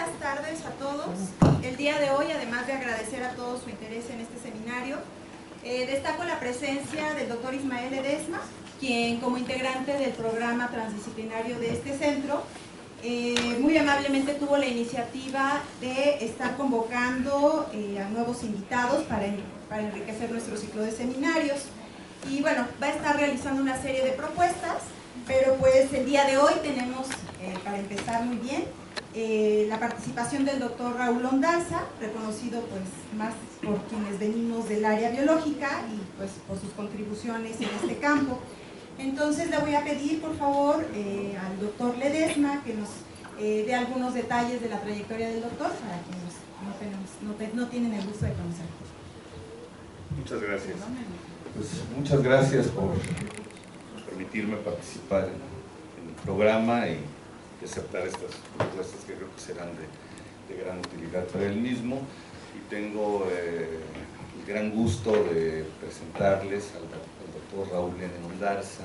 buenas tardes a todos. El día de hoy, además de agradecer a todos su interés en este seminario, destaco la presencia del doctor Ismael Ledesma, quien como integrante del programa transdisciplinario de este centro, muy amablemente tuvo la iniciativa de estar convocando a nuevos invitados para enriquecer nuestro ciclo de seminarios. Y bueno, va a estar realizando una serie de propuestas, pero pues el día de hoy tenemos, para empezar muy bien, la participación del doctor Raúl Ondarza, reconocido pues más por quienes venimos del área biológica y pues por sus contribuciones en este campo. Entonces le voy a pedir por favor al doctor Ledesma que nos dé algunos detalles de la trayectoria del doctor para quienes no tienen el gusto de conocerlo. Muchas gracias. Pues muchas gracias por permitirme participar en el programa y aceptar estas propuestas que creo que serán de gran utilidad para él mismo. Y tengo el gran gusto de presentarles al doctor Raúl Ondarza,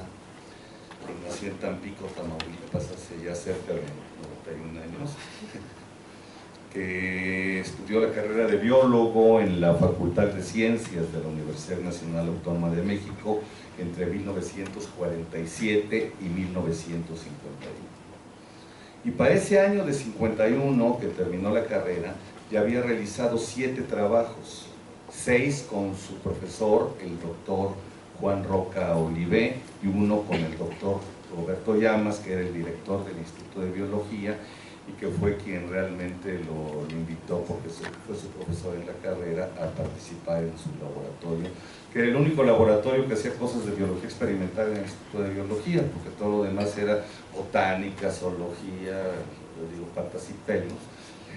que nació en Tampico, Tamaulipas, hace ya cerca de 91 años, que estudió la carrera de biólogo en la Facultad de Ciencias de la Universidad Nacional Autónoma de México entre 1947 y 1951. Y para ese año de 51 que terminó la carrera, ya había realizado 7 trabajos, 6 con su profesor, el doctor Juan Roca Olivé, y 1 con el doctor Roberto Llamas, que era el director del Instituto de Biología, y que fue quien realmente lo invitó, porque fue su profesor en la carrera, a participar en su laboratorio, que era el único laboratorio que hacía cosas de biología experimental en el Instituto de Biología, porque todo lo demás era botánica, zoología, yo digo patas y pelos.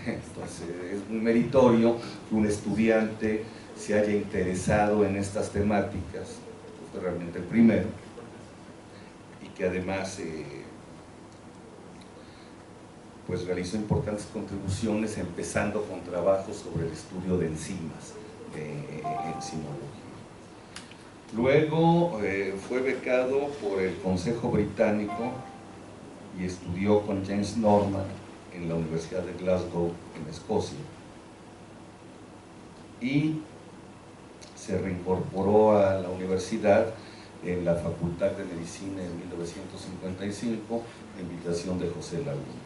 Entonces es muy meritorio que un estudiante se haya interesado en estas temáticas, fue realmente el primero, y que además pues realizó importantes contribuciones, empezando con trabajos sobre el estudio de enzimas, de enzimología. Luego fue becado por el Consejo Británico y estudió con James Norman en la Universidad de Glasgow, en Escocia. Y se reincorporó a la universidad en la Facultad de Medicina en 1955, a invitación de José Laguna.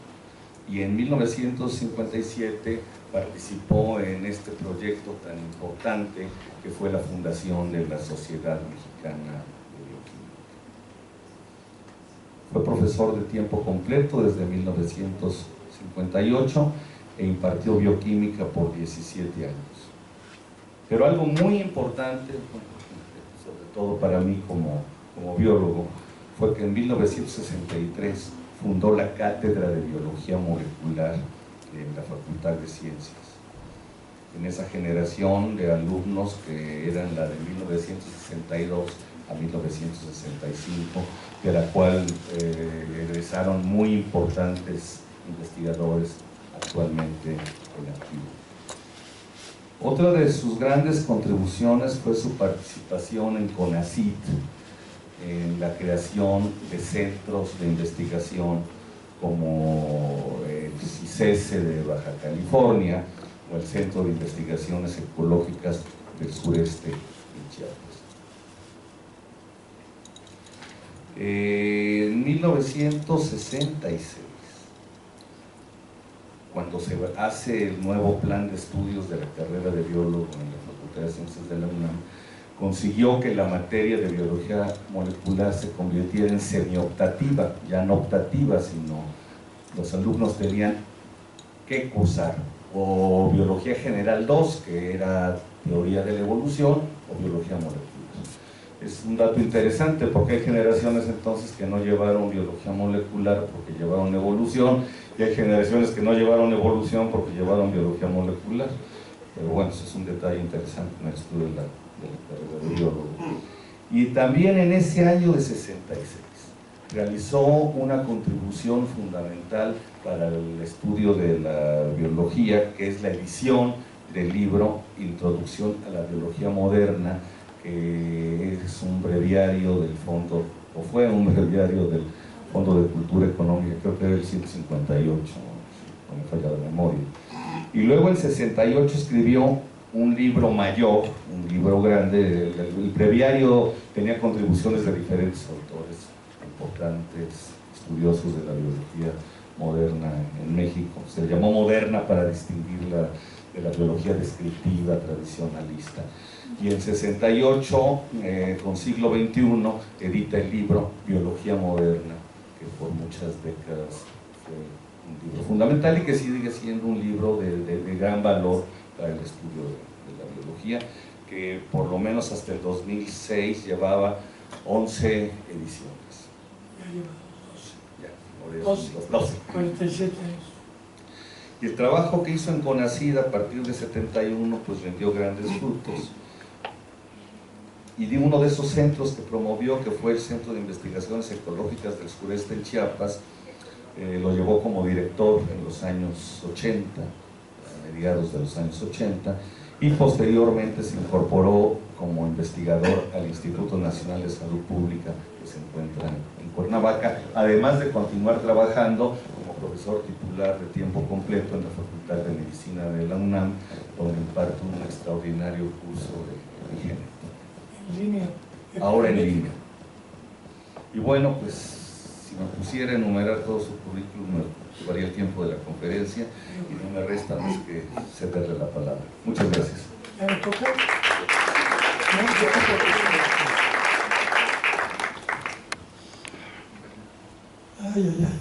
Y en 1957 participó en este proyecto tan importante que fue la fundación de la Sociedad Mexicana de Bioquímica. Fue profesor de tiempo completo desde 1958 e impartió bioquímica por 17 años. Pero algo muy importante, sobre todo para mí como biólogo, fue que en 1963 fundó la Cátedra de Biología Molecular en la Facultad de Ciencias. En esa generación de alumnos que eran la de 1962 a 1965, de la cual egresaron muy importantes investigadores actualmente en activo. Otra de sus grandes contribuciones fue su participación en CONACYT, en la creación de centros de investigación como el CICESE de Baja California o el Centro de Investigaciones Ecológicas del Sureste de Chiapas. En 1966, cuando se hace el nuevo plan de estudios de la carrera de biólogo en la Facultad de Ciencias de la UNAM, consiguió que la materia de biología molecular se convirtiera en semioptativa, ya no optativa, sino los alumnos tenían que cursar o biología general 2, que era teoría de la evolución, o biología molecular. Es un dato interesante porque hay generaciones entonces que no llevaron biología molecular porque llevaron evolución, y hay generaciones que no llevaron evolución porque llevaron biología molecular. Pero bueno, eso es un detalle interesante en el estudio de la carrera de biólogo. Y también en ese año de 66 realizó una contribución fundamental para el estudio de la biología, que es la edición del libro Introducción a la Biología Moderna, que es un breviario del Fondo, o fue un breviario del Fondo de Cultura Económica, creo que era el 158, no me falla la memoria. Y luego en 68 escribió un libro mayor, un libro grande. El breviario tenía contribuciones de diferentes autores importantes, estudiosos de la biología moderna en México. Se le llamó moderna para distinguirla de la biología descriptiva tradicionalista. Y en 68, con siglo XXI, edita el libro Biología Moderna, que por muchas décadas fue un libro fundamental y que sigue siendo un libro de gran valor para el estudio de la biología, que por lo menos hasta el 2006 llevaba 11 ediciones. Ya lleva 12. 47 años. Y el trabajo que hizo en CONACYT a partir de 71 pues rindió grandes frutos. Y de uno de esos centros que promovió, que fue el Centro de Investigaciones Ecológicas del Sureste en Chiapas, lo llevó como director en los años 80, a mediados de los años 80, y posteriormente se incorporó como investigador al Instituto Nacional de Salud Pública, que se encuentra en Cuernavaca, además de continuar trabajando como profesor titular de tiempo completo en la Facultad de Medicina de la UNAM, donde imparte un extraordinario curso de higiene. En línea. Ahora en línea. Y bueno, pues si me pusiera a enumerar todo su currículum, me llevaría el tiempo de la conferencia y no me resta más que cederle la palabra. Muchas gracias. ¿Ya me toca? Ay, ay, ay.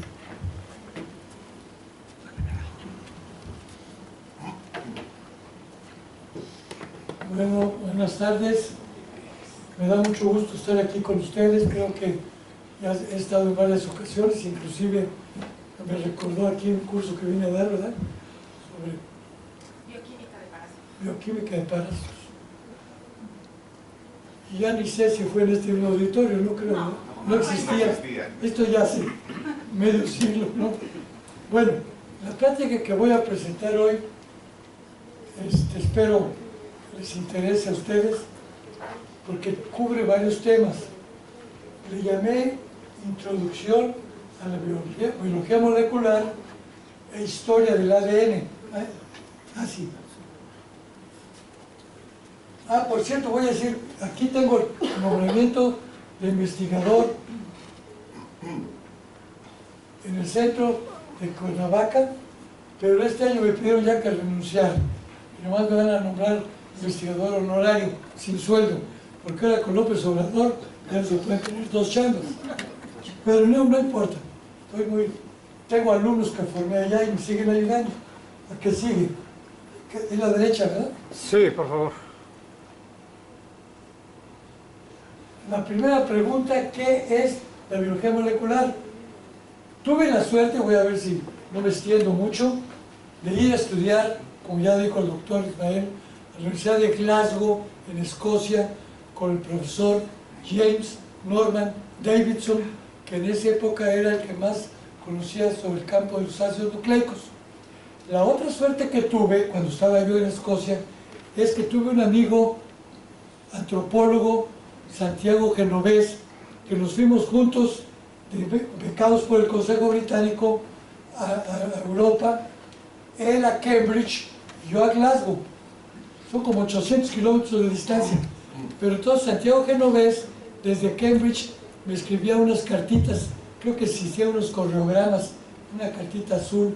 Bueno, buenas tardes. Me da mucho gusto estar aquí con ustedes. Creo que ya he estado en varias ocasiones, inclusive me recordó aquí un curso que vine a dar, ¿verdad? Sobre Bioquímica de parásitos. bioquímica de parásitos. Y ya ni sé si fue en este mismo auditorio, no creo, no existía. Esto ya hace medio siglo, ¿no? Bueno, la plática que voy a presentar hoy, espero les interese a ustedes, porque cubre varios temas. Le llamé Introducción a la biología molecular e historia del ADN. Así. Por cierto, voy a decir, aquí tengo el nombramiento de investigador en el centro de Cuernavaca, pero este año me pidieron ya que renunciar. Y nomás me van a nombrar investigador honorario, sin sueldo, porque ahora con López Obrador ya se pueden tener 2 chambas. Pero no importa. Tengo alumnos que formé allá y me siguen ayudando. ¿A qué sigue? Es la derecha, ¿verdad? Sí, por favor. La primera pregunta, ¿qué es la biología molecular? Tuve la suerte, voy a ver si no me extiendo mucho, de ir a estudiar, como ya dijo el doctor Ismael, a la Universidad de Glasgow, en Escocia, con el profesor James Norman Davidson, que en esa época era el que más conocía sobre el campo de los ácidos nucleicos. La otra suerte que tuve cuando estaba yo en Escocia es que tuve un amigo antropólogo, Santiago Genovés, que nos fuimos juntos, becados por el Consejo Británico, a Europa, él a Cambridge y yo a Glasgow. Son como 800 kilómetros de distancia. Pero entonces Santiago Genovés, desde Cambridge, me escribía unas cartitas, creo que existían unos correogramas, una cartita azul.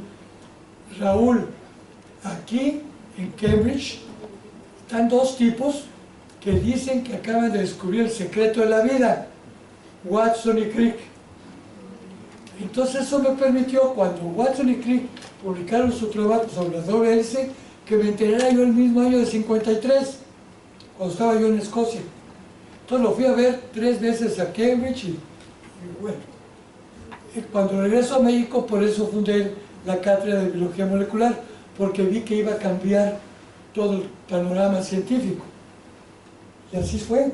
Raúl, aquí en Cambridge están 2 tipos que dicen que acaban de descubrir el secreto de la vida, Watson y Crick. Entonces eso me permitió, cuando Watson y Crick publicaron su trabajo sobre la doble hélice, que me enterara yo el mismo año de 53, cuando estaba yo en Escocia. Entonces lo fui a ver 3 veces a Cambridge y bueno. Y cuando regreso a México, por eso fundé la cátedra de biología molecular, porque vi que iba a cambiar todo el panorama científico. Y así fue.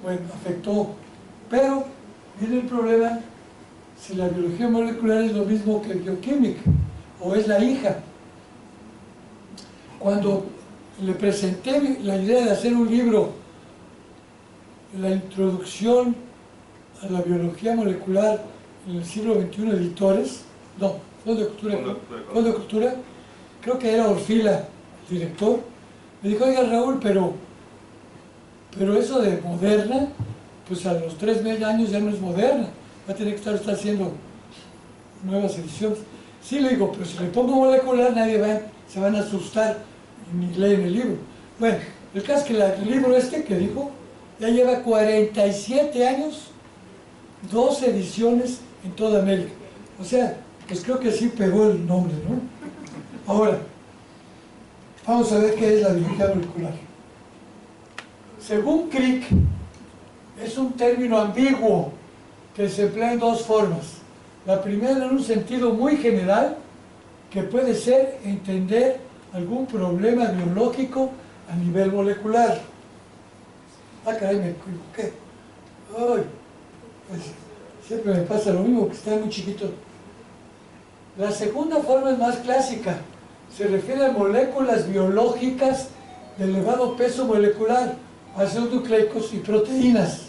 Bueno, afectó. Pero viene el problema, si la biología molecular es lo mismo que bioquímica, o es la hija. Cuando le presenté la idea de hacer un libro, la introducción a la biología molecular en el siglo XXI, editores, no, Fondo de Cultura, creo que era Orfila, el director, me dijo, oiga Raúl, pero eso de moderna, pues a los 3 años ya no es moderna, va a tener que estar haciendo nuevas ediciones. Sí, le digo, pero si le pongo molecular se van a asustar y ni leen el libro. Bueno, el caso es que el libro que dijo, ya lleva 47 años, 2 ediciones en toda América. O sea, pues creo que sí pegó el nombre, ¿no? Ahora, vamos a ver qué es la biología molecular. Según Crick, es un término ambiguo que se emplea en 2 formas. La primera en un sentido muy general, que puede ser entender algún problema biológico a nivel molecular. Ah, caray, me equivoqué. Ay, pues siempre me pasa lo mismo, que está muy chiquito. La segunda forma es más clásica. Se refiere a moléculas biológicas de elevado peso molecular, ácidos nucleicos y proteínas.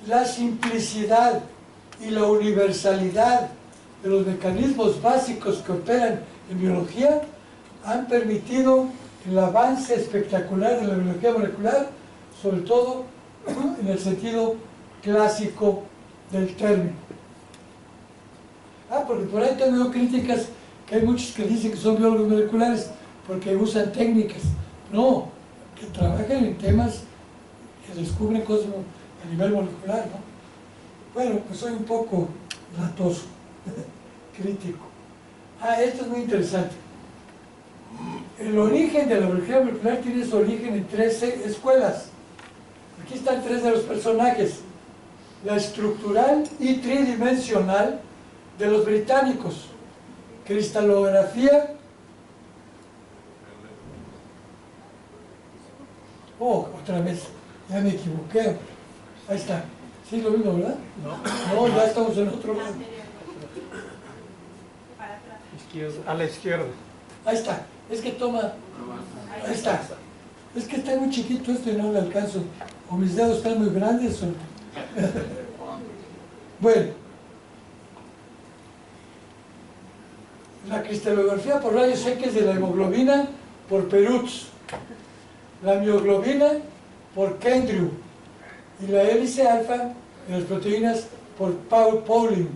La simplicidad y la universalidad de los mecanismos básicos que operan en biología han permitido el avance espectacular de la biología molecular, sobre todo en el sentido clásico del término. Porque por ahí tengo críticas que hay muchos que dicen que son biólogos moleculares porque usan técnicas. No, que trabajan en temas que descubren cosas a nivel molecular, ¿no? Bueno, pues soy un poco latoso, crítico. Esto es muy interesante. El origen de la biología molecular tiene su origen en 13 escuelas. Aquí están 3 de los personajes. La estructural y tridimensional de los británicos. Cristalografía. Otra vez, ya me equivoqué. Ahí está. ¿Sí es lo mismo, verdad? No, ya estamos en otro lado. A la izquierda. Ahí está. Es que toma. Ahí está. Es que está muy chiquito esto y no le alcanzo. O mis dedos están muy grandes. Bueno. La cristalografía por rayos X de la hemoglobina por Perutz. La mioglobina por Kendrew. Y la hélice alfa de las proteínas por Pauling.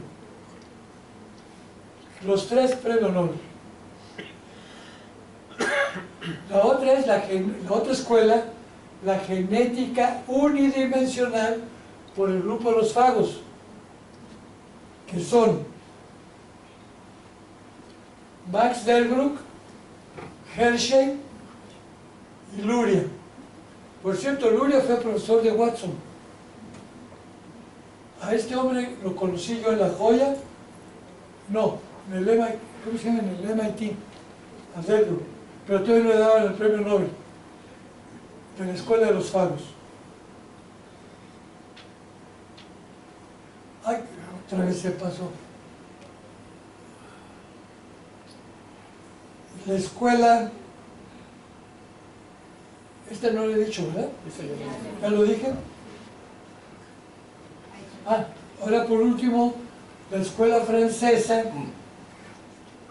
Los 3 premios Nobel. La otra es la otra escuela, la genética unidimensional por el grupo de los fagos, que son Max Delbruck, Hershey y Luria. Por cierto, Luria fue profesor de Watson. A este hombre lo conocí yo en La Joya, no, en el MIT, ¿cómo se llama? En el MIT, a Delbruck, pero todavía no le daban el premio Nobel, de la Escuela de los Fagos. Otra vez se pasó. La escuela, no lo he dicho, ¿verdad? ¿Ya lo dije? Ahora por último, la escuela francesa,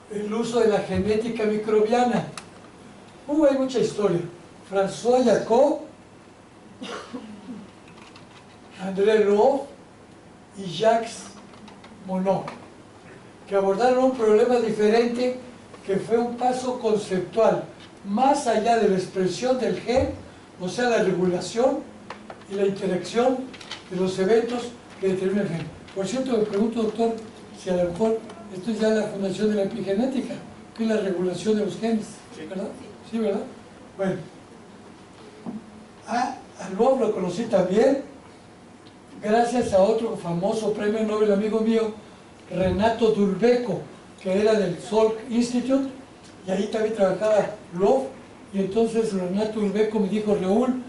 el uso de la genética microbiana. Hay mucha historia. François Jacob, André Lowe y Jacques Monod, que abordaron un problema diferente, que fue un paso conceptual, más allá de la expresión del gen, o sea, la regulación y la interacción de los eventos que determinan el gen. Por cierto, me pregunto, doctor, si a lo mejor esto es ya la fundación de la epigenética, que es la regulación de los genes, ¿verdad? Sí, ¿verdad? Bueno. A Lowe lo conocí también, gracias a otro famoso premio Nobel amigo mío, Renato Dulbecco, que era del Salk Institute, y ahí también trabajaba Lowe, y entonces Renato Dulbecco me dijo, Raúl,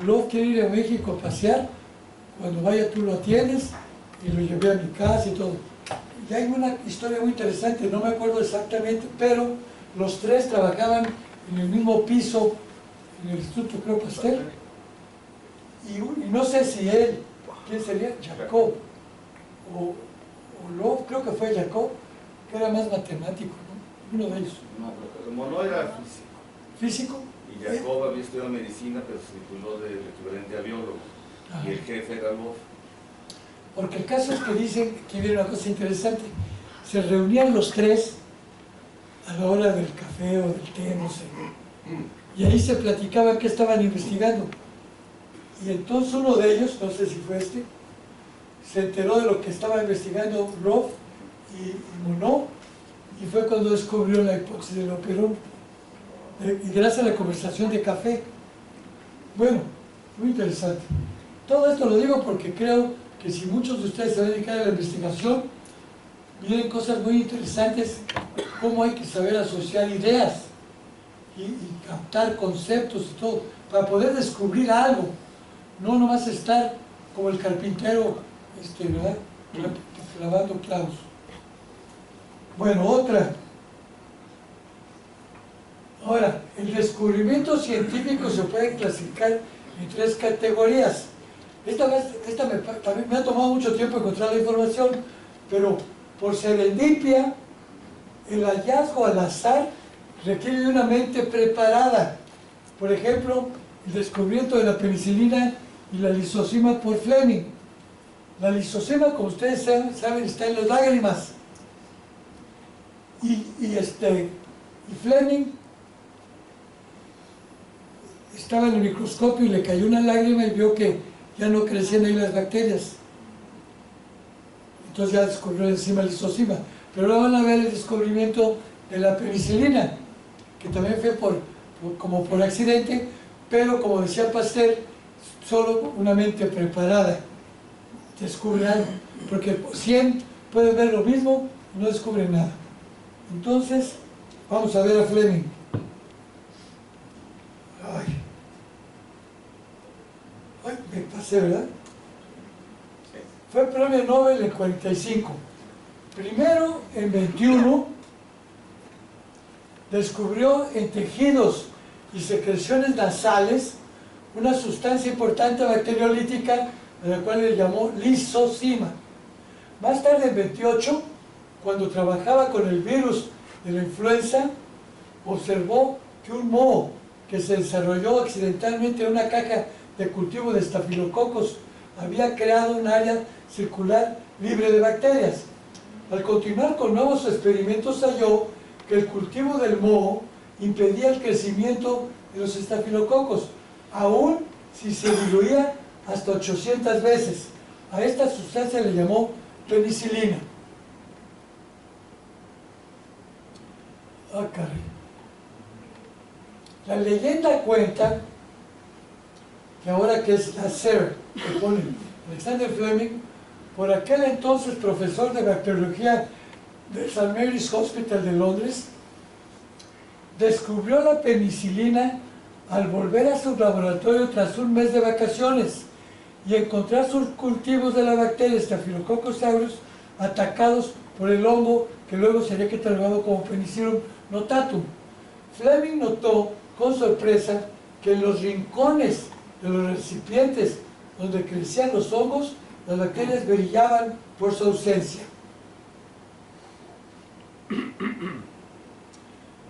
Lowe quiere ir a México a pasear, cuando vaya tú lo atiendes, y lo llevé a mi casa y todo. Y hay una historia muy interesante, no me acuerdo exactamente, pero los 3 trabajaban en el mismo piso, en el Instituto creo Pasteur, y no sé si él, ¿quién sería? Jacob, o Lowe, creo que fue Jacob, que era más matemático, ¿no? Uno de ellos. No, pero Monod era físico. ¿Físico? Y Jacob había estudiado medicina, pero se tituló del equivalente a biólogo. Ajá. Y el jefe era Lvoff. Porque el caso es que dicen que viene una cosa interesante. Se reunían los tres a la hora del café o del té, no sé. Y ahí se platicaba qué estaban investigando. Y entonces uno de ellos, no sé si fue este, se enteró de lo que estaba investigando Lvoff y Monod, y fue cuando descubrió la hipótesis del operón. Y gracias a la conversación de café. Bueno, muy interesante. Todo esto lo digo porque creo que si muchos de ustedes se van a dedicar a la investigación, vienen cosas muy interesantes, cómo hay que saber asociar ideas y captar conceptos y todo, para poder descubrir algo, no nomás estar como el carpintero, ¿verdad? Clavando clavos. Bueno, otra. Ahora, el descubrimiento científico se puede clasificar en 3 categorías. También me ha tomado mucho tiempo encontrar la información, pero por serendipia, el hallazgo al azar requiere de una mente preparada. Por ejemplo, el descubrimiento de la penicilina y la lisozima por Fleming. La lisozima, como ustedes saben, está en las lágrimas. Y Fleming estaba en el microscopio y le cayó una lágrima y vio que ya no crecían ahí las bacterias. Entonces ya descubrió la enzima lisozima. Pero ahora van a ver el descubrimiento de la penicilina, que también fue como por accidente, pero como decía Pasteur, solo una mente preparada descubre algo, porque 100 pueden ver lo mismo y no descubren nada. Entonces, vamos a ver a Fleming. Ay, me pasé, ¿verdad? Fue premio Nobel en 45. Primero, en 21, descubrió en tejidos y secreciones nasales una sustancia importante bacteriolítica, a la cual le llamó lisozima. Más tarde, en 28, cuando trabajaba con el virus de la influenza, observó que un moho que se desarrolló accidentalmente en una caja de cultivo de estafilococos había creado un área circular libre de bacterias. Al continuar con nuevos experimentos halló que el cultivo del moho impedía el crecimiento de los estafilococos, aun si se diluía hasta 800 veces. A esta sustancia le llamó penicilina. Ah, caray. La leyenda cuenta que ahora que es la SER, que pone Alexander Fleming, por aquel entonces profesor de bacteriología de St. Mary's Hospital de Londres, descubrió la penicilina al volver a su laboratorio tras un mes de vacaciones y encontrar sus cultivos de la bacteria Staphylococcus aureus atacados por el hongo que luego sería catalogado como Penicillium notatum. Fleming notó con sorpresa que en los rincones de los recipientes donde crecían los hongos, las bacterias brillaban por su ausencia.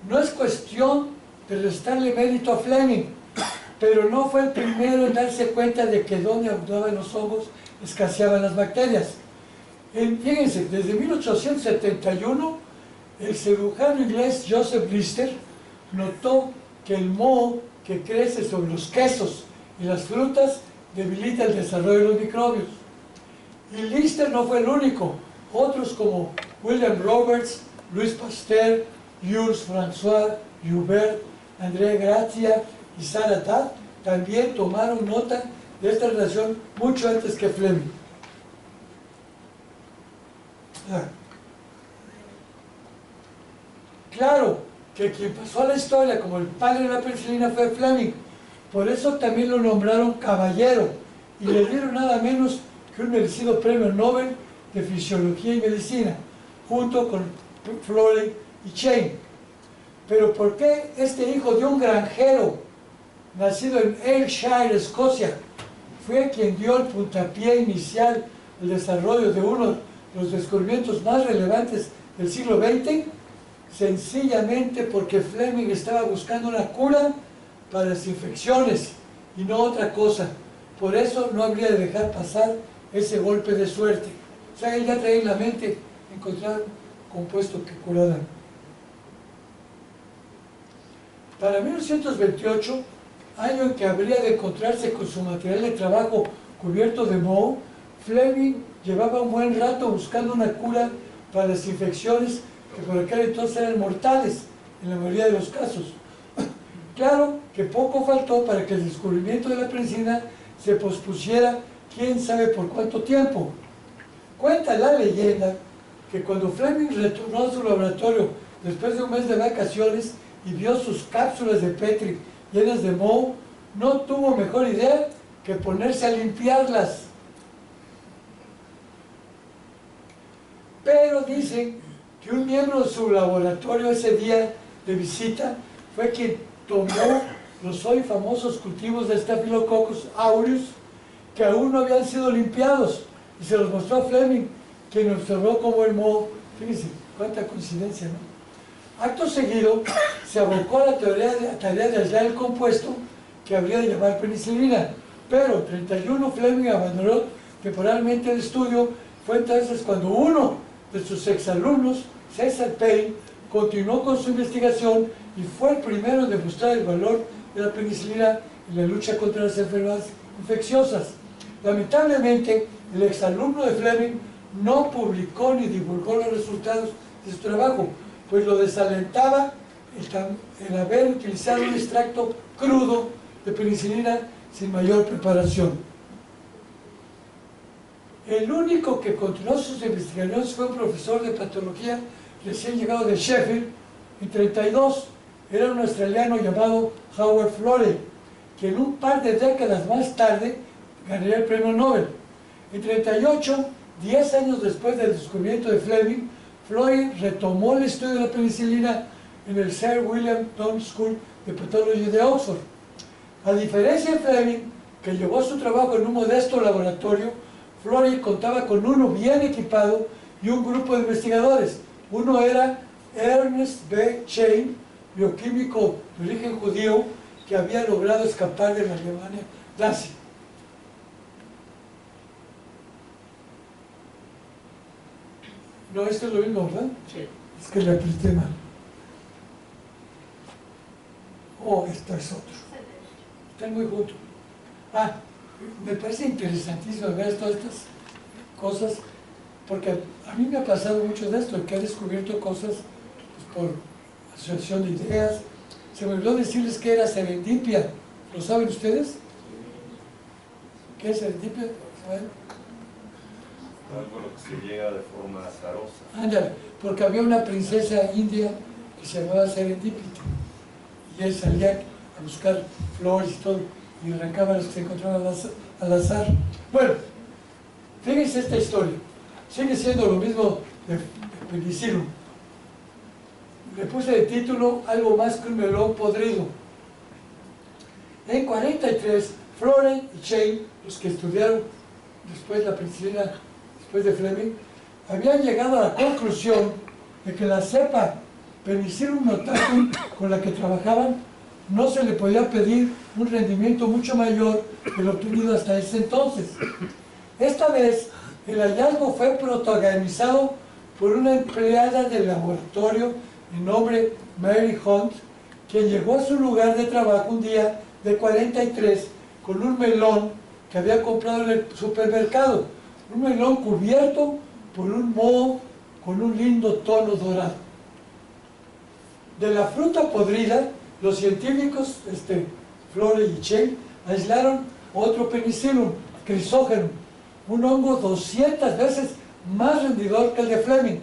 No es cuestión de restarle mérito a Fleming, pero no fue el primero en darse cuenta de que donde abundaban los hongos escaseaban las bacterias. Fíjense, desde 1871 el cirujano inglés Joseph Lister notó que el moho que crece sobre los quesos y las frutas debilita el desarrollo de los microbios. Y Lister no fue el único. Otros como William Roberts, Louis Pasteur, Jules François Joubert, André Grazia y Sarah Taft también tomaron nota de esta relación mucho antes que Fleming. Claro que quien pasó a la historia como el padre de la penicilina fue Fleming, por eso también lo nombraron caballero y le dieron nada menos que un merecido premio Nobel de Fisiología y Medicina, junto con Florey y Chain. Pero ¿por qué este hijo de un granjero nacido en Ayrshire, Escocia, fue quien dio el puntapié inicial al desarrollo de uno de los descubrimientos más relevantes del siglo XX, sencillamente porque Fleming estaba buscando una cura para las infecciones y no otra cosa. Por eso no habría de dejar pasar ese golpe de suerte. O sea, él ya traía en la mente encontrar un compuesto que curara. Para 1928, año en que habría de encontrarse con su material de trabajo cubierto de moho, Fleming llevaba un buen rato buscando una cura para las infecciones que por aquel entonces eran mortales en la mayoría de los casos. Claro que poco faltó para que el descubrimiento de la penicilina se pospusiera quién sabe por cuánto tiempo. Cuenta la leyenda que cuando Fleming retornó a su laboratorio después de un mes de vacaciones y vio sus cápsulas de Petri llenas de moho, no tuvo mejor idea que ponerse a limpiarlas. Pero dicen que un miembro de su laboratorio ese día de visita fue quien tomó los hoy famosos cultivos de Staphylococcus aureus que aún no habían sido limpiados y se los mostró a Fleming, quien observó cómo el moho, fíjense, cuánta coincidencia, ¿no? Acto seguido, se abocó a la tarea de aislar el compuesto que habría de llamar penicilina, pero 31 Fleming abandonó temporalmente el estudio. Fue entonces cuando uno de sus exalumnos, César Payne, continuó con su investigación y fue el primero en demostrar el valor de la penicilina en la lucha contra las enfermedades infecciosas. Lamentablemente, el exalumno de Fleming no publicó ni divulgó los resultados de su trabajo, pues lo desalentaba el haber utilizado un extracto crudo de penicilina sin mayor preparación. El único que continuó sus investigaciones fue un profesor de patología recién llegado de Sheffield en 32. Era un australiano llamado Howard Florey, que en un par de décadas más tarde ganaría el premio Nobel. En 38, 10 años después del descubrimiento de Fleming, Florey retomó el estudio de la penicilina en el Sir William Down School de Pathology de Oxford. A diferencia de Fleming, que llevó su trabajo en un modesto laboratorio, Florey contaba con uno bien equipado y un grupo de investigadores. Uno era Ernest B. Chain, bioquímico de origen judío que había logrado escapar de la Alemania nazi. No, esto es lo mismo, ¿verdad? Sí. Es que le apreté mal. Oh, esto es otro. Están muy juntos. Ah, me parece interesantísimo ver todas estas cosas, porque a mí me ha pasado mucho de esto, que he descubierto cosas pues, por asociación de ideas. Se me olvidó decirles que era serendipia. ¿Lo saben ustedes? ¿Qué es serendipia? ¿Saben? Algo lo que se llega de forma azarosa. Ándale, porque había una princesa india que se llamaba Serendipity y él salía a buscar flores y todo y arrancaba las que se encontraban al azar. Bueno, fíjense esta historia, sigue siendo lo mismo de Penicillum. Le puse de título algo más que un melón podrido. En 43, Florey y Chain, los que estudiaron después la penicilina después de Fleming, habían llegado a la conclusión de que la cepa Penicillium notatum con la que trabajaban no se le podía pedir un rendimiento mucho mayor que lo obtenido hasta ese entonces. Esta vez el hallazgo fue protagonizado por una empleada del laboratorio de nombre Mary Hunt, quien llegó a su lugar de trabajo un día de 43 con un melón que había comprado en el supermercado, un melón cubierto por un moho con un lindo tono dorado. De la fruta podrida, los científicos, Florey y Chain, aislaron otro Penicillium, Chrysogenum, un hongo 200 veces más rendidor que el de Fleming,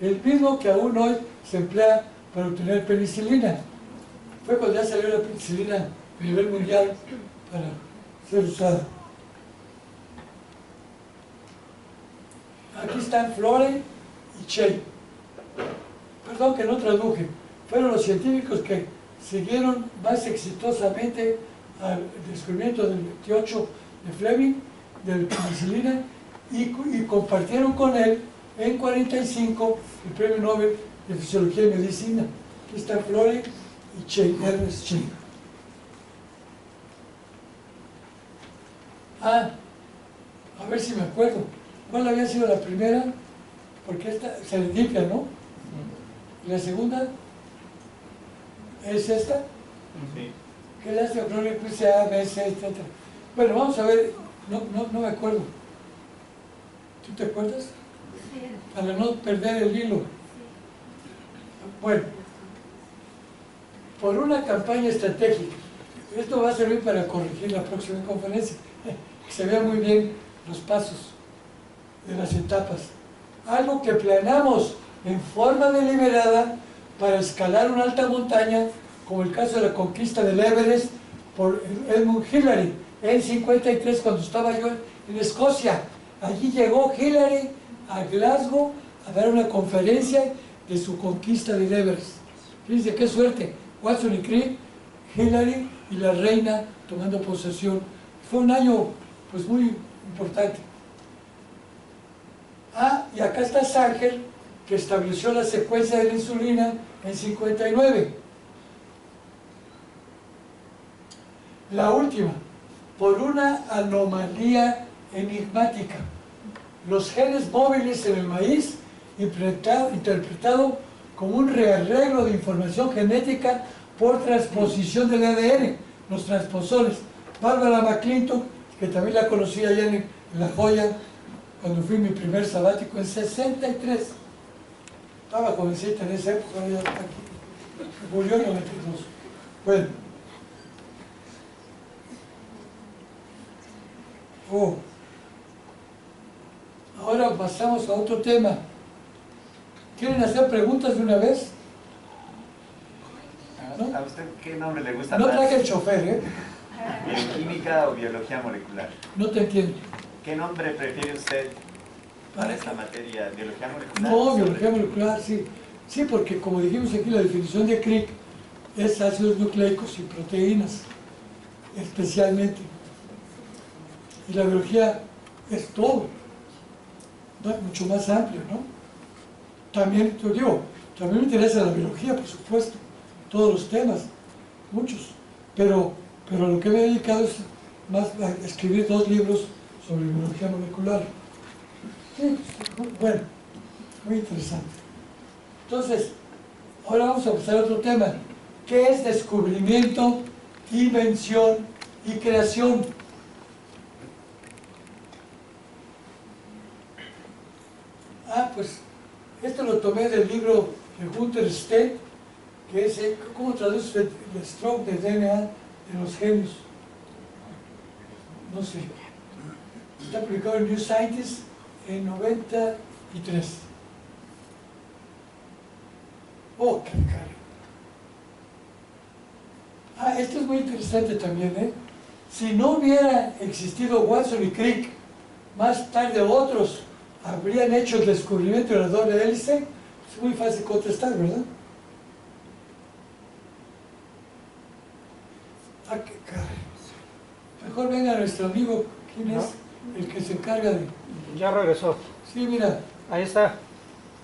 el mismo que aún hoy se emplea para obtener penicilina. Fue cuando ya salió la penicilina a nivel mundial para ser usada. Aquí están Florey y Chain. Perdón que no traduje. Fueron los científicos que siguieron más exitosamente al descubrimiento del 28 de Fleming, de la penicilina, y compartieron con él En 45, el Premio Nobel de Fisiología y Medicina. Aquí está Florey y Chain, Ernest Chain. Ah, a ver si me acuerdo. ¿Cuál había sido la primera? Porque esta serendipia, ¿no? ¿Y la segunda? ¿Es esta? Sí. ¿Qué lástima que no le puse A, B, C, etc.? Bueno, vamos a ver. No me acuerdo. ¿Tú te acuerdas? Para no perder el hilo. Bueno, por una campaña estratégica. Esto va a servir para corregir la próxima conferencia. Que se vean muy bien los pasos de las etapas. Algo que planeamos en forma deliberada para escalar una alta montaña, como el caso de la conquista del Everest por Edmund Hillary en 53, cuando estaba yo en Escocia. Allí llegó Hillary a Glasgow a dar una conferencia de su conquista del Everest. Fíjense qué suerte, Watson y Crick, Hillary y la reina tomando posesión. Fue un año pues muy importante. Ah, y acá está Sanger, que estableció la secuencia de la insulina en 59. La última, por una anomalía enigmática. Los genes móviles en el maíz, interpretado como un rearreglo de información genética por transposición del ADN, los transposores. Bárbara McClintock, que también la conocí allá en La Joya, cuando fui mi primer sabático en 63. Estaba jovencita en esa época, ya está aquí. Murió en 92. Bueno. Ahora pasamos a otro tema. ¿Quieren hacer preguntas de una vez? ¿No? ¿A usted qué nombre le gusta No más? traje el chofer, ¿eh? ¿Bioquímica o biología molecular? No te entiendo. ¿Qué nombre prefiere usted para esta materia? ¿Biología molecular? No, biología molecular, sí. Sí, porque como dijimos aquí, la definición de Crick es ácidos nucleicos y proteínas, especialmente. Y la biología es todo, ¿no? Mucho más amplio, ¿no? También, te digo, también me interesa la biología, por supuesto, todos los temas, muchos. Pero lo que me he dedicado es más a escribir 2 libros sobre biología molecular. Sí, bueno, muy interesante. Entonces, ahora vamos a pasar a otro tema. ¿Qué es descubrimiento, invención y creación? Ah, pues, esto lo tomé del libro de Gunther Stedt, que es, ¿cómo traduce el stroke de DNA de los genios? No sé. Está publicado en New Scientist en 93. Oh, qué caro. Ah, esto es muy interesante también, ¿eh? Si no hubiera existido Watson y Crick, más tarde otros habrían hecho el descubrimiento de la doble hélice. Es muy fácil contestar, ¿verdad? Ah, qué caro. Mejor venga nuestro amigo, ¿quién es? El que se encarga de... Ya regresó. Sí, mira, Ahí está.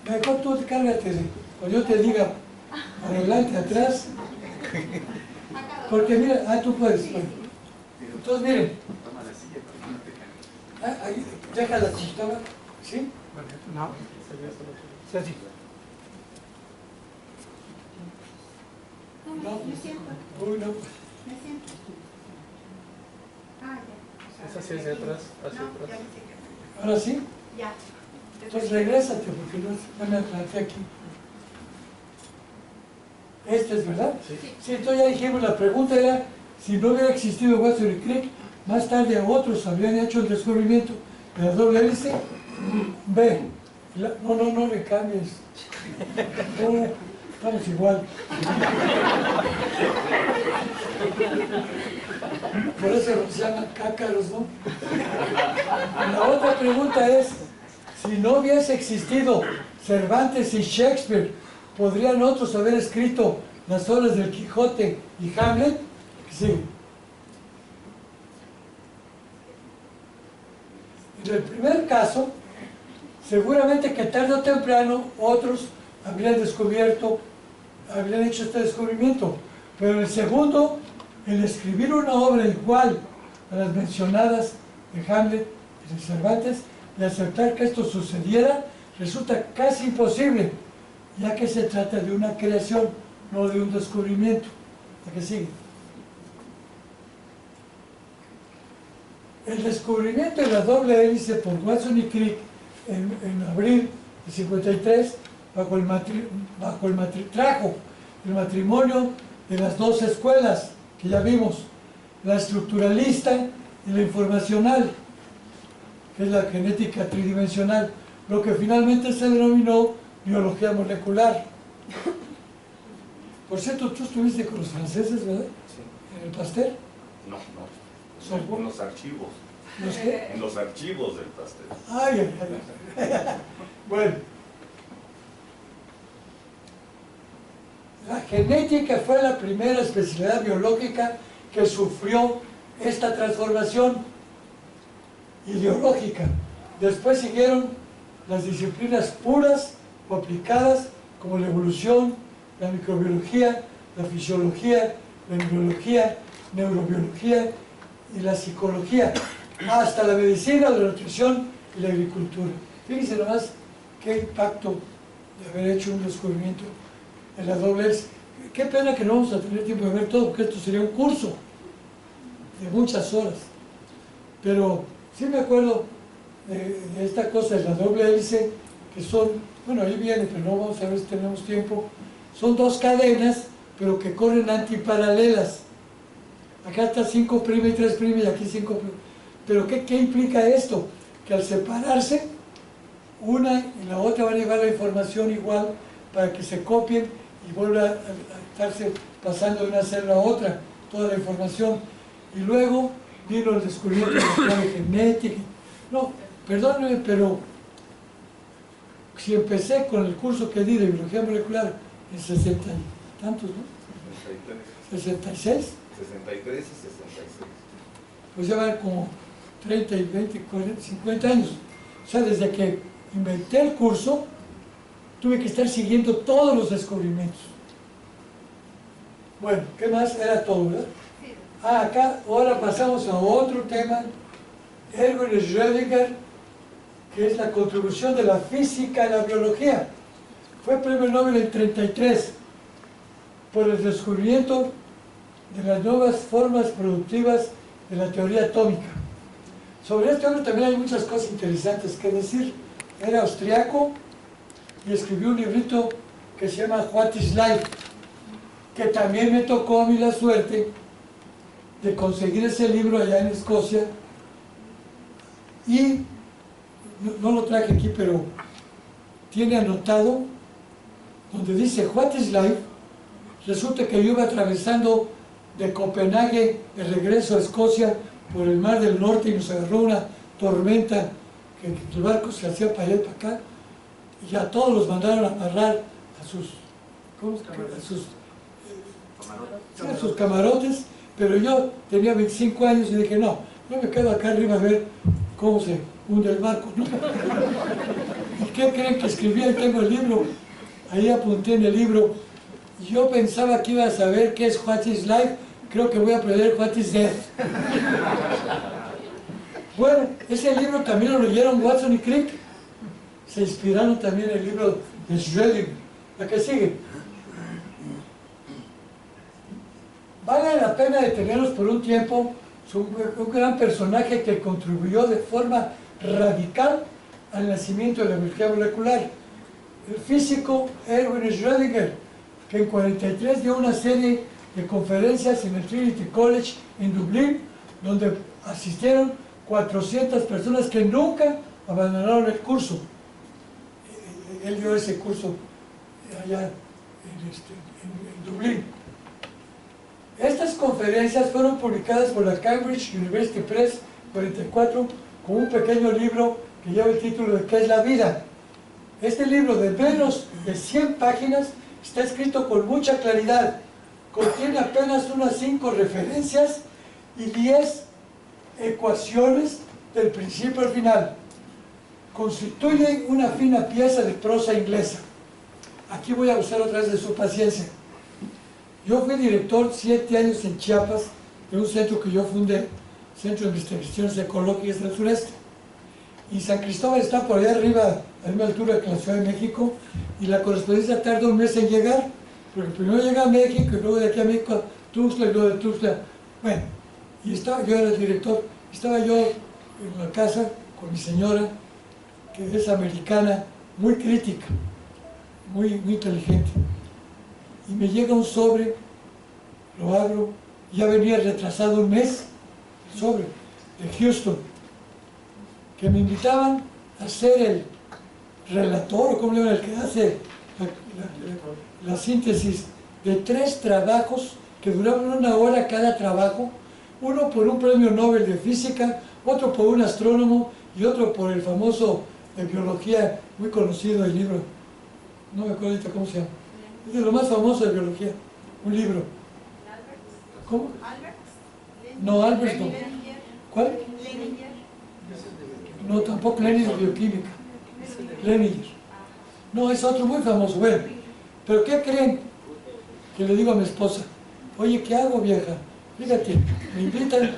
mejor tú encárgate de... O yo te diga, adelante, atrás. Porque mira, tú puedes. Bueno. Entonces, miren. Toma la silla para que no te caigas. Ahí, deja la computadora. ¿Sí? No. Sí, sí. No. Me siento, Uy, no. me siento. Ah, ya. Es hacia atrás, hacia No, atrás. ya me sé Ahora sí. que- Ya. Entonces regrésate porque no me planté aquí. Este es, ¿verdad? Sí. Sí, entonces ya dijimos, la pregunta era, si no hubiera existido Watson y Crick, más tarde otros habrían hecho el descubrimiento de la doble hélice. B. No le cambies. No, estamos igual. Por eso se llaman cácaros, ¿no? La otra pregunta es, si no hubiese existido Cervantes y Shakespeare, ¿podrían otros haber escrito las obras del Quijote y Hamlet? Sí. En el primer caso, seguramente que tarde o temprano otros habrían hecho este descubrimiento. Pero el segundo, el escribir una obra igual a las mencionadas de Hamlet y de Cervantes, y aceptar que esto sucediera, resulta casi imposible, ya que se trata de una creación, no de un descubrimiento. ¿A qué sigue? El descubrimiento de la doble hélice por Watson y Crick en abril de 53 trajo el matrimonio de las dos escuelas que ya vimos, la estructuralista y la informacional, que es la genética tridimensional, lo que finalmente se denominó biología molecular. Por cierto, tú estuviste con los franceses, ¿verdad? Sí. ¿En el Pasteur? No. ¿Son En los archivos. ¿Los qué? En los archivos del Pasteur. Ay. Bueno. La genética fue la primera especialidad biológica que sufrió esta transformación ideológica. Después siguieron las disciplinas puras o aplicadas, como la evolución, la microbiología, la fisiología, la embriología, neurobiología y la psicología, hasta la medicina, la nutrición y la agricultura. Fíjense nomás qué impacto de haber hecho un descubrimiento en la doble hélice. Qué pena que no vamos a tener tiempo de ver todo, porque esto sería un curso de muchas horas. Pero sí me acuerdo de esta cosa de la doble hélice, que son, bueno, ahí viene, pero no vamos a ver si tenemos tiempo. Son dos cadenas, pero que corren antiparalelas. Acá está 5' y 3' y aquí 5'. Pero ¿qué implica esto? Que al separarse, una y la otra van a llevar la información igual para que se copien y vuelva a estarse pasando de una célula a otra, toda la información. Y luego vino el descubrimiento de la clave genética. No, perdónenme, pero si empecé con el curso que di de biología molecular en 60 y tantos, ¿no? 66. 63 y 66. Pues ya van como 30 y 20, 40, 50 años. O sea, desde que inventé el curso, tuve que estar siguiendo todos los descubrimientos. Bueno, ¿qué más? Era todo, ¿verdad? Acá, ahora pasamos a otro tema. Erwin Schrödinger, que es la contribución de la física a la biología. Fue premio Nobel en 33 por el descubrimiento de las nuevas formas productivas de la teoría atómica. Sobre este hombre también hay muchas cosas interesantes que decir. Era austriaco y escribió un librito que se llama What is Life, que también me tocó a mí la suerte de conseguir ese libro allá en Escocia, y no lo traje aquí, pero tiene anotado donde dice What is Life. Resulta que yo iba atravesando de Copenhague de regreso a Escocia por el Mar del Norte y nos agarró una tormenta que el barco se hacía para allá y para acá, y ya todos los mandaron a amarrar a sus, a sus camarotes, pero yo tenía 25 años y dije, no, yo me quedo acá arriba a ver cómo se hunde el barco, ¿no? ¿Y qué creen que escribí? Ahí tengo el libro, ahí apunté en el libro. Yo pensaba que iba a saber qué es What is Life, creo que voy a aprender What is Death. Bueno, ese libro también lo leyeron Watson y Crick, se inspiraron también en el libro de Schrödinger. La que sigue. Vale la pena detenernos por un tiempo sobre un gran personaje que contribuyó de forma radical al nacimiento de la biología molecular, el físico Erwin Schrödinger, que en 43 dio una serie de conferencias en el Trinity College en Dublín, donde asistieron 400 personas que nunca abandonaron el curso. Él dio ese curso allá en Dublín. Estas conferencias fueron publicadas por la Cambridge University Press 44 con un pequeño libro que lleva el título de ¿Qué es la vida? Este libro de menos de 100 páginas está escrito con mucha claridad, contiene apenas unas 5 referencias y 10 ecuaciones del principio al final. constituyen una fina pieza de prosa inglesa. Aquí voy a usar otra vez de su paciencia. Yo fui director 7 años en Chiapas de un centro que yo fundé, Centro de Investigaciones Ecológicas del Sureste. Y San Cristóbal está por allá arriba, a la misma altura que la Ciudad de México, y la correspondencia tarda un mes en llegar, porque primero llega a México y luego de aquí a México a Tuxtla y luego de Tuxtla. Bueno, y yo era el director, estaba yo en la casa con mi señora, que es americana, muy crítica, muy inteligente. Y me llega un sobre, lo abro, ya venía retrasado un mes, el sobre de Houston, que me invitaban a ser el relator, o como le llaman, el que hace la síntesis de 3 trabajos que duraban 1 hora cada trabajo, uno por un premio Nobel de Física, otro por un astrónomo y otro por el famoso de biología, muy conocido el libro, no me acuerdo ahorita cómo se llama, es de lo más famoso de biología, un libro. ¿Cómo? No, Albert no. ¿Cuál? No, tampoco Lenin de bioquímica. Lenin. No, es otro muy famoso. Bueno, pero ¿qué creen? Que le digo a mi esposa, oye, ¿qué hago, vieja? Fíjate, me invitan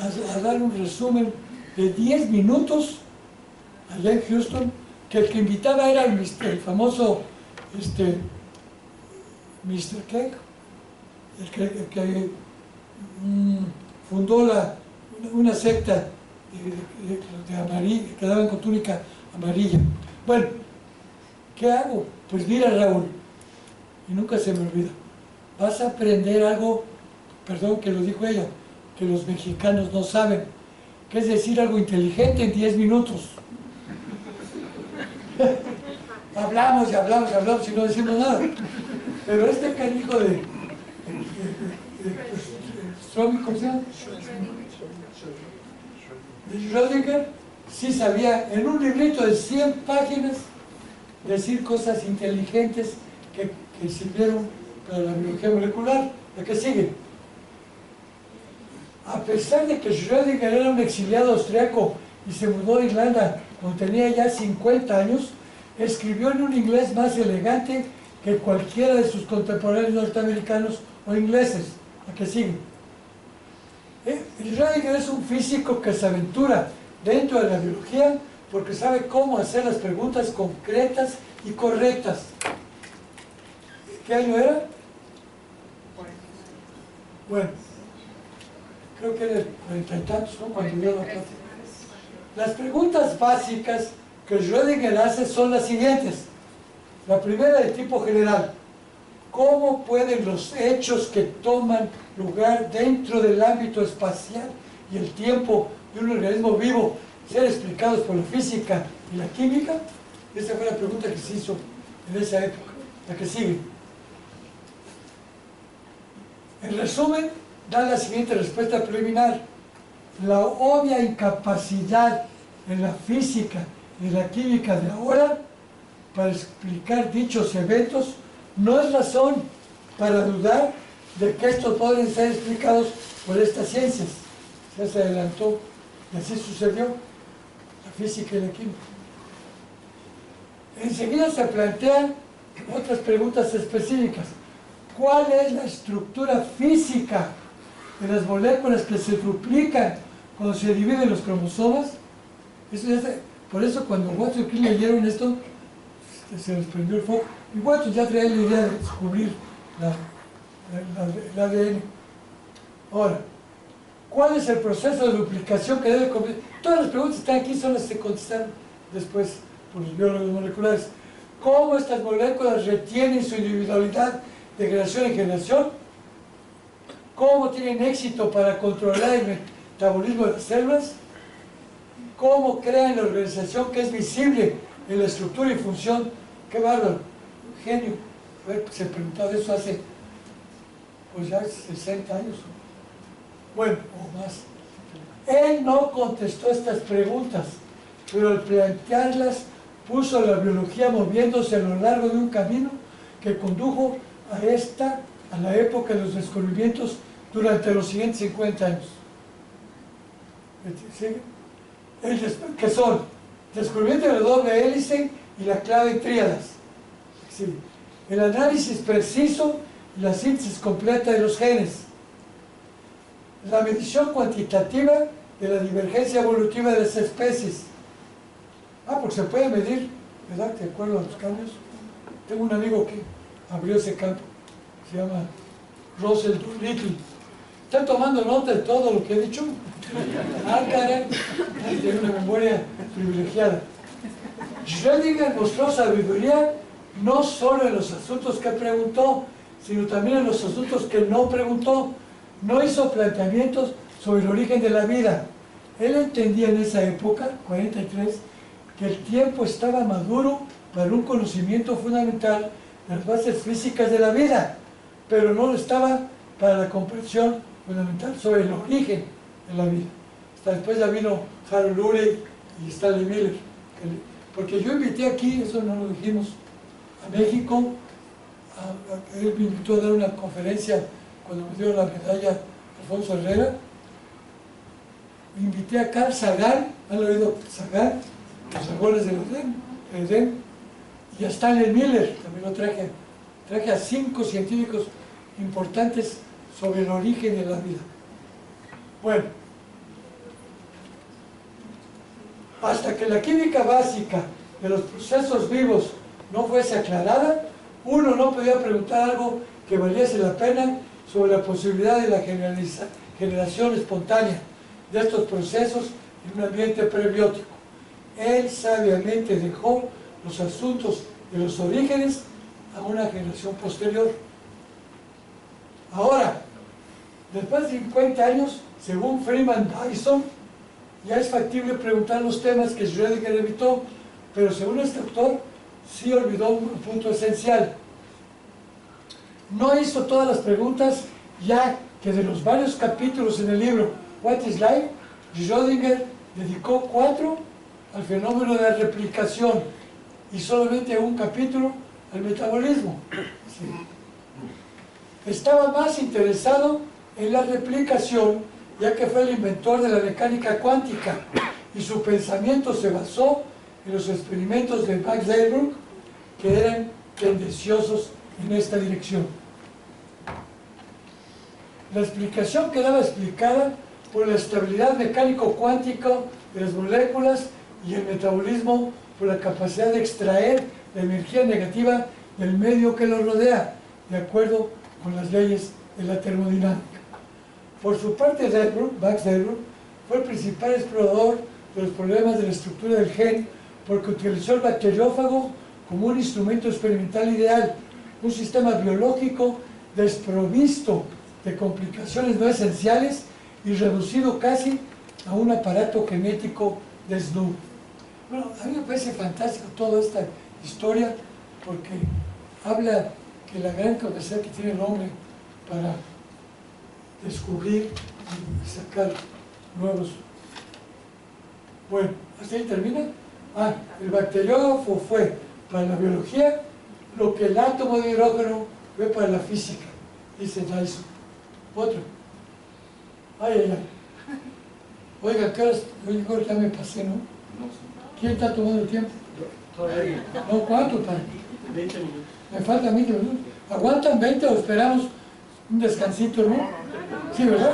a dar un resumen de 10 minutos allá en Houston, que el que invitaba era el famoso Mr. Cake, el que fundó una secta de amarillo, que daban con túnica amarilla. Bueno, ¿qué hago? Pues mira, Raúl, y nunca se me olvida, vas a aprender algo, perdón que lo dijo ella, que los mexicanos no saben, que es decir algo inteligente en 10 minutos. Hablamos y hablamos y hablamos y no decimos nada. Pero este canijo de ¿cómo se llama? De Schrödinger, sí sabía en un librito de 100 páginas decir cosas inteligentes que sirvieron para la biología molecular. La que sigue. A pesar de que Schrödinger era un exiliado austriaco y se mudó a Irlanda cuando tenía ya 50 años, escribió en un inglés más elegante que cualquiera de sus contemporáneos norteamericanos o ingleses. La que sigue. Schrödinger es un físico que se aventura dentro de la biología porque sabe cómo hacer las preguntas concretas y correctas. ¿Qué año era? Bueno, creo que era el 40 y tantos, ¿no? Cuando dio la clase. Las preguntas básicas que Schrödinger hace son las siguientes. La primera de tipo general. ¿Cómo pueden los hechos que toman lugar dentro del ámbito espacial y el tiempo de un organismo vivo ser explicados por la física y la química? Esa fue la pregunta que se hizo en esa época. La que sigue. En resumen, da la siguiente respuesta preliminar. La obvia incapacidad en la física y la química de ahora para explicar dichos eventos no es razón para dudar de que estos pueden ser explicados por estas ciencias. Ya se adelantó y así sucedió la física y la química. Enseguida se plantean otras preguntas específicas. ¿Cuál es la estructura física de las moléculas que se duplican cuando se dividen los cromosomas? Por eso cuando Watson y Crick leyeron esto, se les prendió el foco. Y Watson ya traía la idea de descubrir el ADN. Ahora, ¿cuál es el proceso de duplicación que debe cumplir? Todas las preguntas que están aquí son las que se contestaron después por los biólogos moleculares. ¿Cómo estas moléculas retienen su individualidad de generación en generación? ¿Cómo tienen éxito para controlar el metabolismo de las células? ¿Cómo crean la organización que es visible en la estructura y función? ¡Qué bárbaro! Genio. A ver, se preguntaba eso hace, pues ya 60 años. Bueno, o más. Él no contestó estas preguntas, pero al plantearlas puso la biología moviéndose a lo largo de un camino que condujo a la época de los descubrimientos durante los siguientes 50 años. ¿Sigue? ¿Qué son? descubrimiento de la doble hélice y la clave tríadas. Sí. El análisis preciso y la síntesis completa de los genes. La medición cuantitativa de la divergencia evolutiva de las especies. Porque se puede medir, ¿verdad?, de acuerdo a los cambios. Tengo un amigo que abrió ese campo, se llama Russell Little. ¿Están tomando nota de todo lo que he dicho? Caray, tiene una memoria privilegiada. Schrödinger mostró sabiduría no solo en los asuntos que preguntó, sino también en los asuntos que no preguntó. No hizo planteamientos sobre el origen de la vida. Él entendía en esa época, 43, que el tiempo estaba maduro para un conocimiento fundamental de las bases físicas de la vida, pero no lo estaba para la comprensión fundamental sobre el origen de la vida. Hasta después ya vino Harold Urey y Stanley Miller. Porque yo invité aquí, eso no lo dijimos, a México, él me invitó a dar una conferencia cuando me dio la medalla Alfonso Herrera. Me invité a Carl Sagan, ¿han oído Sagan? Los árboles del Edén, y a Stanley Miller, también lo traje. Traje a 5 científicos importantes sobre el origen de la vida. Bueno, hasta que la química básica de los procesos vivos no fuese aclarada, uno no podía preguntar algo que valiese la pena sobre la posibilidad de la generación espontánea de estos procesos en un ambiente prebiótico. Él sabiamente dejó los asuntos de los orígenes a una generación posterior. Ahora, después de 50 años, según Freeman Dyson, ya es factible preguntar los temas que Schrödinger evitó, pero según este autor, sí olvidó un punto esencial. No hizo todas las preguntas, ya que de los varios capítulos en el libro What is Life, Schrödinger dedicó 4 al fenómeno de la replicación y solamente un capítulo al metabolismo. Sí. Estaba más interesado en la replicación, ya que fue el inventor de la mecánica cuántica y su pensamiento se basó en los experimentos de Max Delbrück, que eran tendenciosos en esta dirección. La explicación quedaba explicada por la estabilidad mecánico-cuántica de las moléculas y el metabolismo por la capacidad de extraer la energía negativa del medio que los rodea, de acuerdo con las leyes de la termodinámica. Por su parte, Max Delbrück fue el principal explorador de los problemas de la estructura del gen, porque utilizó el bacteriófago como un instrumento experimental ideal, un sistema biológico desprovisto de complicaciones no esenciales y reducido casi a un aparato genético desnudo. Bueno, a mí me parece fantástico toda esta historia, porque habla que la gran capacidad que tiene el hombre para descubrir y sacar nuevos. Bueno, ¿hasta ahí termina? El bacteriófavo fue para la biología lo que el átomo de hidrógeno fue para la física, dice Dyson. Otro. Ay. Oiga, ¿qué horas? Yo ya me pasé, ¿no? ¿Quién está tomando el tiempo? Todavía. No, ¿cuánto? 20 minutos. Me faltan 20 minutos. ¿Aguantan 20 o esperamos un descansito, no? ¿Sí, verdad?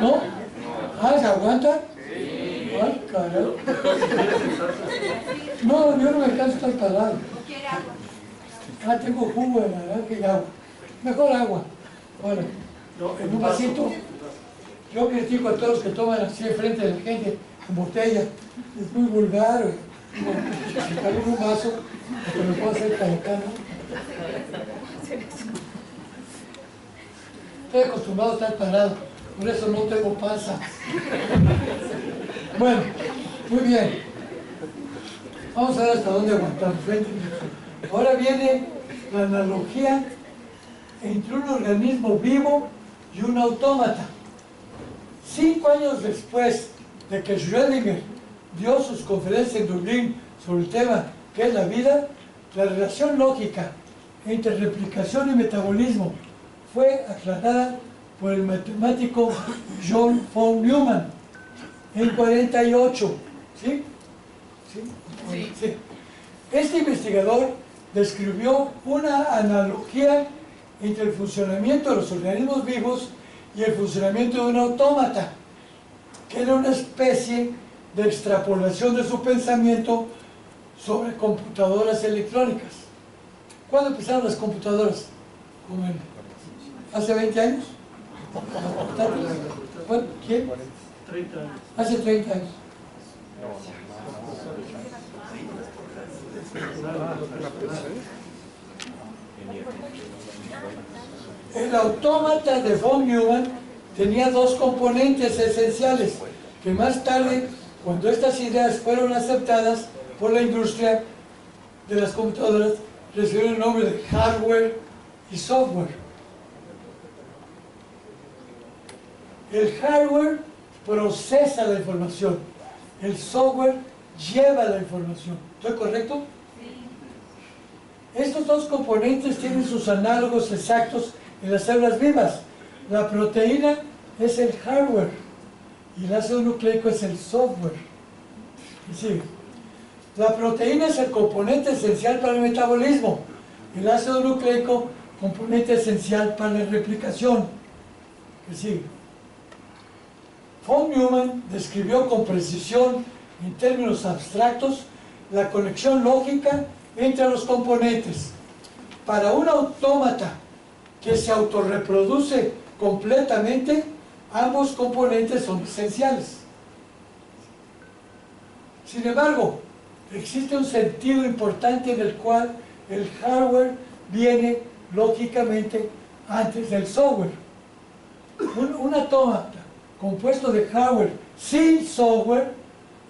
¿No? ¿Se aguanta? Ay, caray. No, yo no me canso de estar parado. ¿Quiere agua? Tengo jugo de naranja y agua. Mejor agua. Bueno, en un vasito. Yo critico a todos los que toman así enfrente de la gente, en botella. Es muy vulgar. Si cae en un vaso, que me puedo hacer calacano. Estoy acostumbrado a estar parado, por eso no tengo panza. Bueno, muy bien. Vamos a ver hasta dónde aguantamos. 20 minutos. Ahora viene la analogía entre un organismo vivo y un autómata. 5 años después de que Schrödinger dio sus conferencias en Dublín sobre el tema que es la vida, la relación lógica entre replicación y metabolismo fue aclarada por el matemático John von Neumann en 48. ¿Sí? ¿Sí? Sí. Este investigador describió una analogía entre el funcionamiento de los organismos vivos y el funcionamiento de un autómata, que era una especie de extrapolación de su pensamiento sobre computadoras electrónicas. ¿Cuándo empezaron las computadoras? ¿Hace 20 años? ¿Cuándo? ¿Quién? 30 años. Hace 30 años. El autómata de von Neumann tenía dos componentes esenciales que más tarde, cuando estas ideas fueron aceptadas por la industria de las computadoras, recibieron el nombre de hardware y software. El hardware procesa la información, el software lleva la información. ¿Estoy correcto? Estos dos componentes tienen sus análogos exactos en las células vivas. La proteína es el hardware y el ácido nucleico es el software. Sí. La proteína es el componente esencial para el metabolismo. El ácido nucleico, componente esencial para la replicación. Sí. Von Neumann describió con precisión, en términos abstractos, la conexión lógica entre los componentes. Para un autómata que se autorreproduce completamente, ambos componentes son esenciales. Sin embargo, existe un sentido importante en el cual el hardware viene lógicamente antes del software. Un autómata compuesto de hardware sin software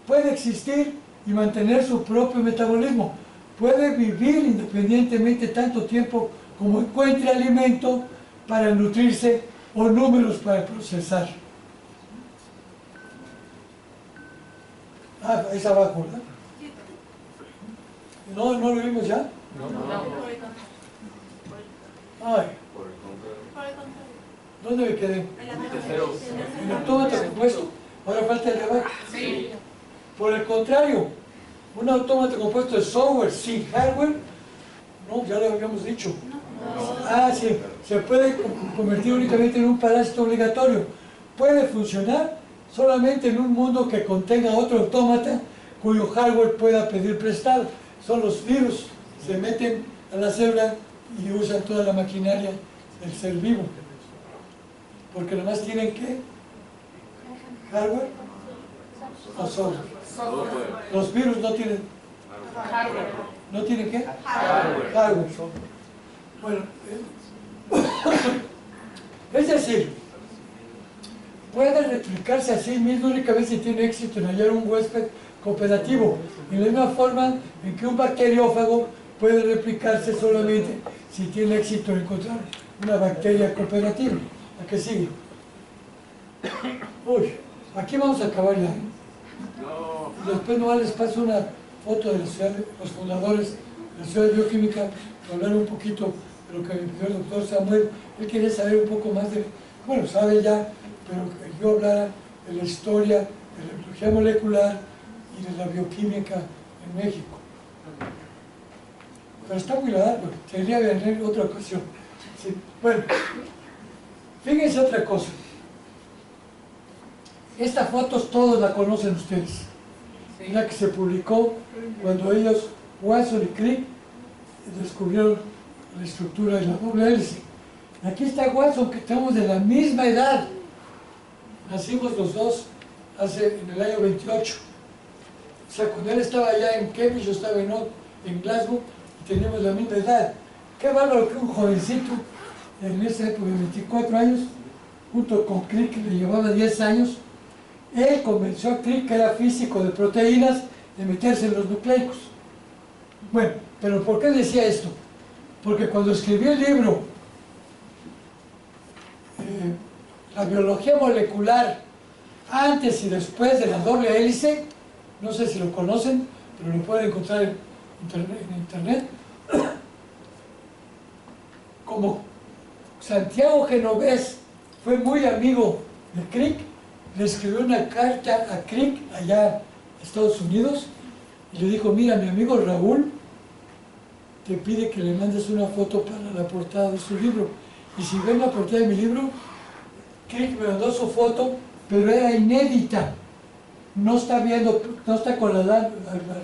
puede existir y mantener su propio metabolismo. Puede vivir independientemente tanto tiempo como encuentre alimento para nutrirse o números para procesar. Ah, es abajo, ¿verdad? ¿No lo vimos ya? Ay. ¿Dónde me quedé? En el autómata compuesto. Ahora falta el de abajo. Sí. Por el contrario, un autómata compuesto de software sin hardware, no, ya lo habíamos dicho. Ah, sí, se puede convertir únicamente en un parásito obligatorio. Puede funcionar solamente en un mundo que contenga otro autómata cuyo hardware pueda pedir prestado. Son los virus, se meten a la célula y usan toda la maquinaria del ser vivo. Porque nomás tienen que hardware o software. Los virus no tienen Hardware. ¿no tienen qué? Hardware. Bueno, es decir, puede replicarse a sí mismo únicamente si tiene éxito en hallar un huésped cooperativo, en la misma forma en que un bacteriófago puede replicarse solamente si tiene éxito en encontrar una bacteria cooperativa. ¿A qué sigue? Uy, aquí vamos a acabar ya. Y después nomás les paso una foto de los fundadores de la Ciudad de Bioquímica, para hablar un poquito de lo que me pidió el doctor Samuel. Él quería saber un poco más de, bueno, sabe ya, pero que yo hablara de la historia de la biología molecular y de la bioquímica en México. Pero está muy largo, sería venir otra ocasión. Sí. Bueno, fíjense otra cosa. Esta foto todos la conocen ustedes. Es la que se publicó cuando ellos, Watson y Crick, descubrieron la estructura de la doble hélice. Aquí está Watson, que estamos de la misma edad. Nacimos los dos en el año 28. O sea, cuando él estaba allá en Cambridge, yo estaba en Glasgow, y teníamos la misma edad. Qué bárbaro que un jovencito, en esa época de 24 años, junto con Crick, que le llevaba 10 años, él convenció a Crick, que era físico de proteínas, de meterse en los nucleicos. Bueno, pero ¿por qué decía esto? Porque cuando escribió el libro La biología molecular antes y después de la doble hélice, no sé si lo conocen, pero lo pueden encontrar en internet, como Santiago Genovés fue muy amigo de Crick, le escribió una carta a Crick allá en Estados Unidos, y le dijo, mira, mi amigo Raúl te pide que le mandes una foto para la portada de su libro. Y si ven la portada de mi libro, Crick me mandó su foto, pero era inédita. No está viendo, no está con la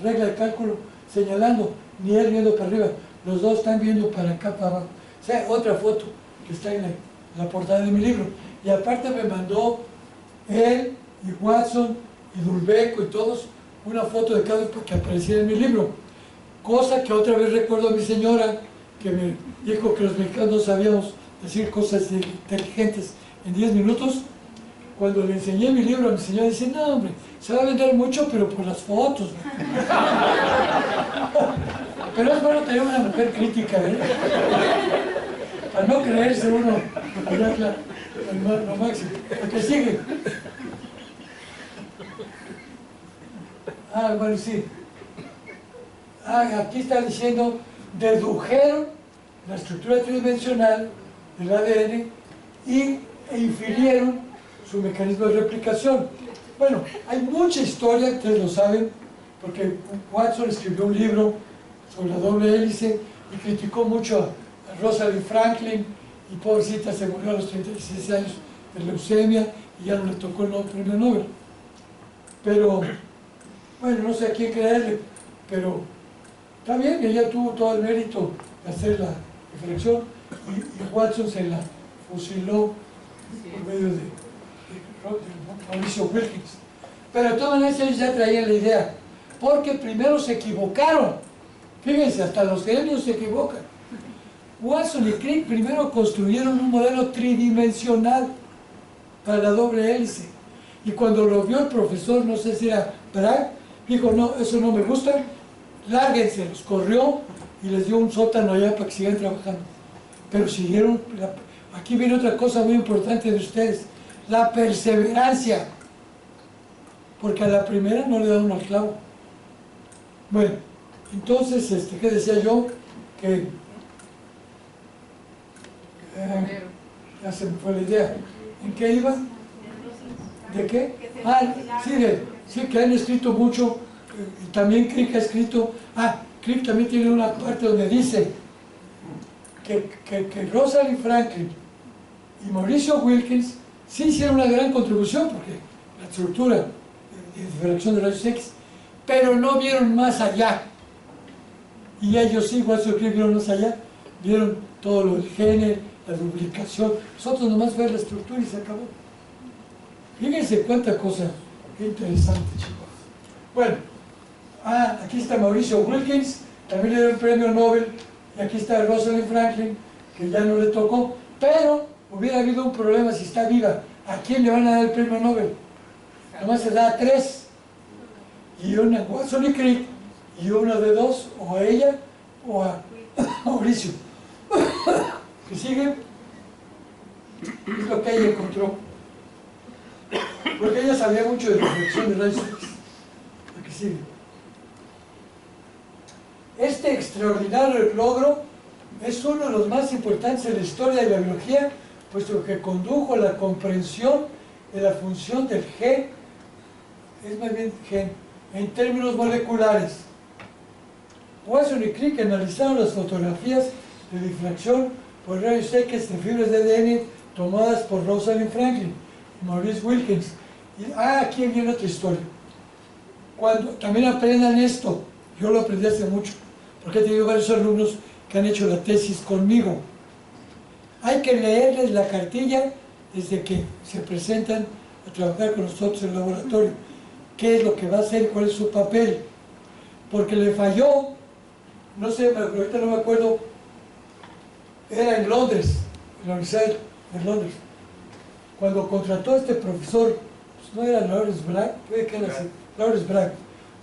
regla de cálculo señalando, ni él viendo para arriba. Los dos están viendo para acá, para abajo. O sea, otra foto que está en la portada de mi libro. Y aparte me mandó él y Watson y Dulbeco y todos una foto de cada uno que apareciera en mi libro. Cosa que otra vez recuerdo a mi señora, que me dijo que los mexicanos no sabíamos decir cosas inteligentes en 10 minutos. Cuando le enseñé mi libro a mi señora, dice, no hombre, se va a vender mucho, pero por las fotos. Pero es bueno tener una mujer crítica, ¿eh? Para no creerse uno, lo máximo. Lo que sigue. Ah, bueno, sí. Aquí está diciendo, dedujeron la estructura tridimensional del ADN e infirieron su mecanismo de replicación. Bueno, hay mucha historia, ustedes lo saben, porque Watson escribió un libro sobre la doble hélice y criticó mucho a Rosalind Franklin, y pobrecita se murió a los 36 años de leucemia y ya no le tocó el premio Nobel. Pero, bueno, no sé a quién creerle, pero está bien, ella tuvo todo el mérito de hacer la reflexión y Watson se la fusiló por medio de Mauricio Wilkins. Pero de todas maneras ellos ya traían la idea, porque primero se equivocaron. Fíjense, hasta los genios se equivocan. Watson y Crick primero construyeron un modelo tridimensional para la doble hélice. Y cuando lo vio el profesor, no sé si era Bragg, dijo, no, eso no me gusta, lárguense, los corrió y les dio un sótano allá para que sigan trabajando. Pero siguieron, aquí viene otra cosa muy importante de ustedes, la perseverancia, porque a la primera no le da uno al clavo. Bueno, entonces, ¿qué decía yo? Que ya se me fue la idea. ¿En qué iba? ¿De qué? Sí, que han escrito mucho, y también Crick ha escrito, Crick también tiene una parte donde dice que Rosalind Franklin y Mauricio Wilkins sí hicieron una gran contribución, porque la estructura de difracción de rayos X, pero no vieron más allá. Y ellos sí, Watson y Crick vieron más allá, vieron todo lo del género, la duplicación. Nosotros nomás ver la estructura y se acabó. Fíjense cuánta cosa, qué interesante, chicos. Bueno, aquí está Mauricio Wilkins, también le dio el premio Nobel, y aquí está Rosalind Franklin, que ya no le tocó, pero hubiera habido un problema si está viva. ¿A quién le van a dar el premio Nobel? Nomás se da a 3, y una Watson y Crick, y una de 2, o a ella, o a Mauricio. ¿Qué sigue? Es lo que ella encontró. Porque ella sabía mucho de reflexión de rayos X. Lo que sigue. Este extraordinario logro es uno de los más importantes en la historia de la biología, puesto que condujo a la comprensión de la función del gen, es más bien gen, en términos moleculares. Watson y Crick analizaron las fotografías de difracción por rayos X de fibras de ADN tomadas por Rosalind Franklin y Maurice Wilkins. Y, aquí viene otra historia. Cuando también aprendan esto, yo lo aprendí hace mucho, porque he tenido varios alumnos que han hecho la tesis conmigo. Hay que leerles la cartilla desde que se presentan a trabajar con nosotros en el laboratorio. ¿Qué es lo que va a hacer? ¿Cuál es su papel? Porque le falló, no sé, ahorita no me acuerdo, era en Londres, en la Universidad de Londres, cuando contrató a este profesor, pues no era Lawrence Bragg, puede que era así, Lawrence Bragg,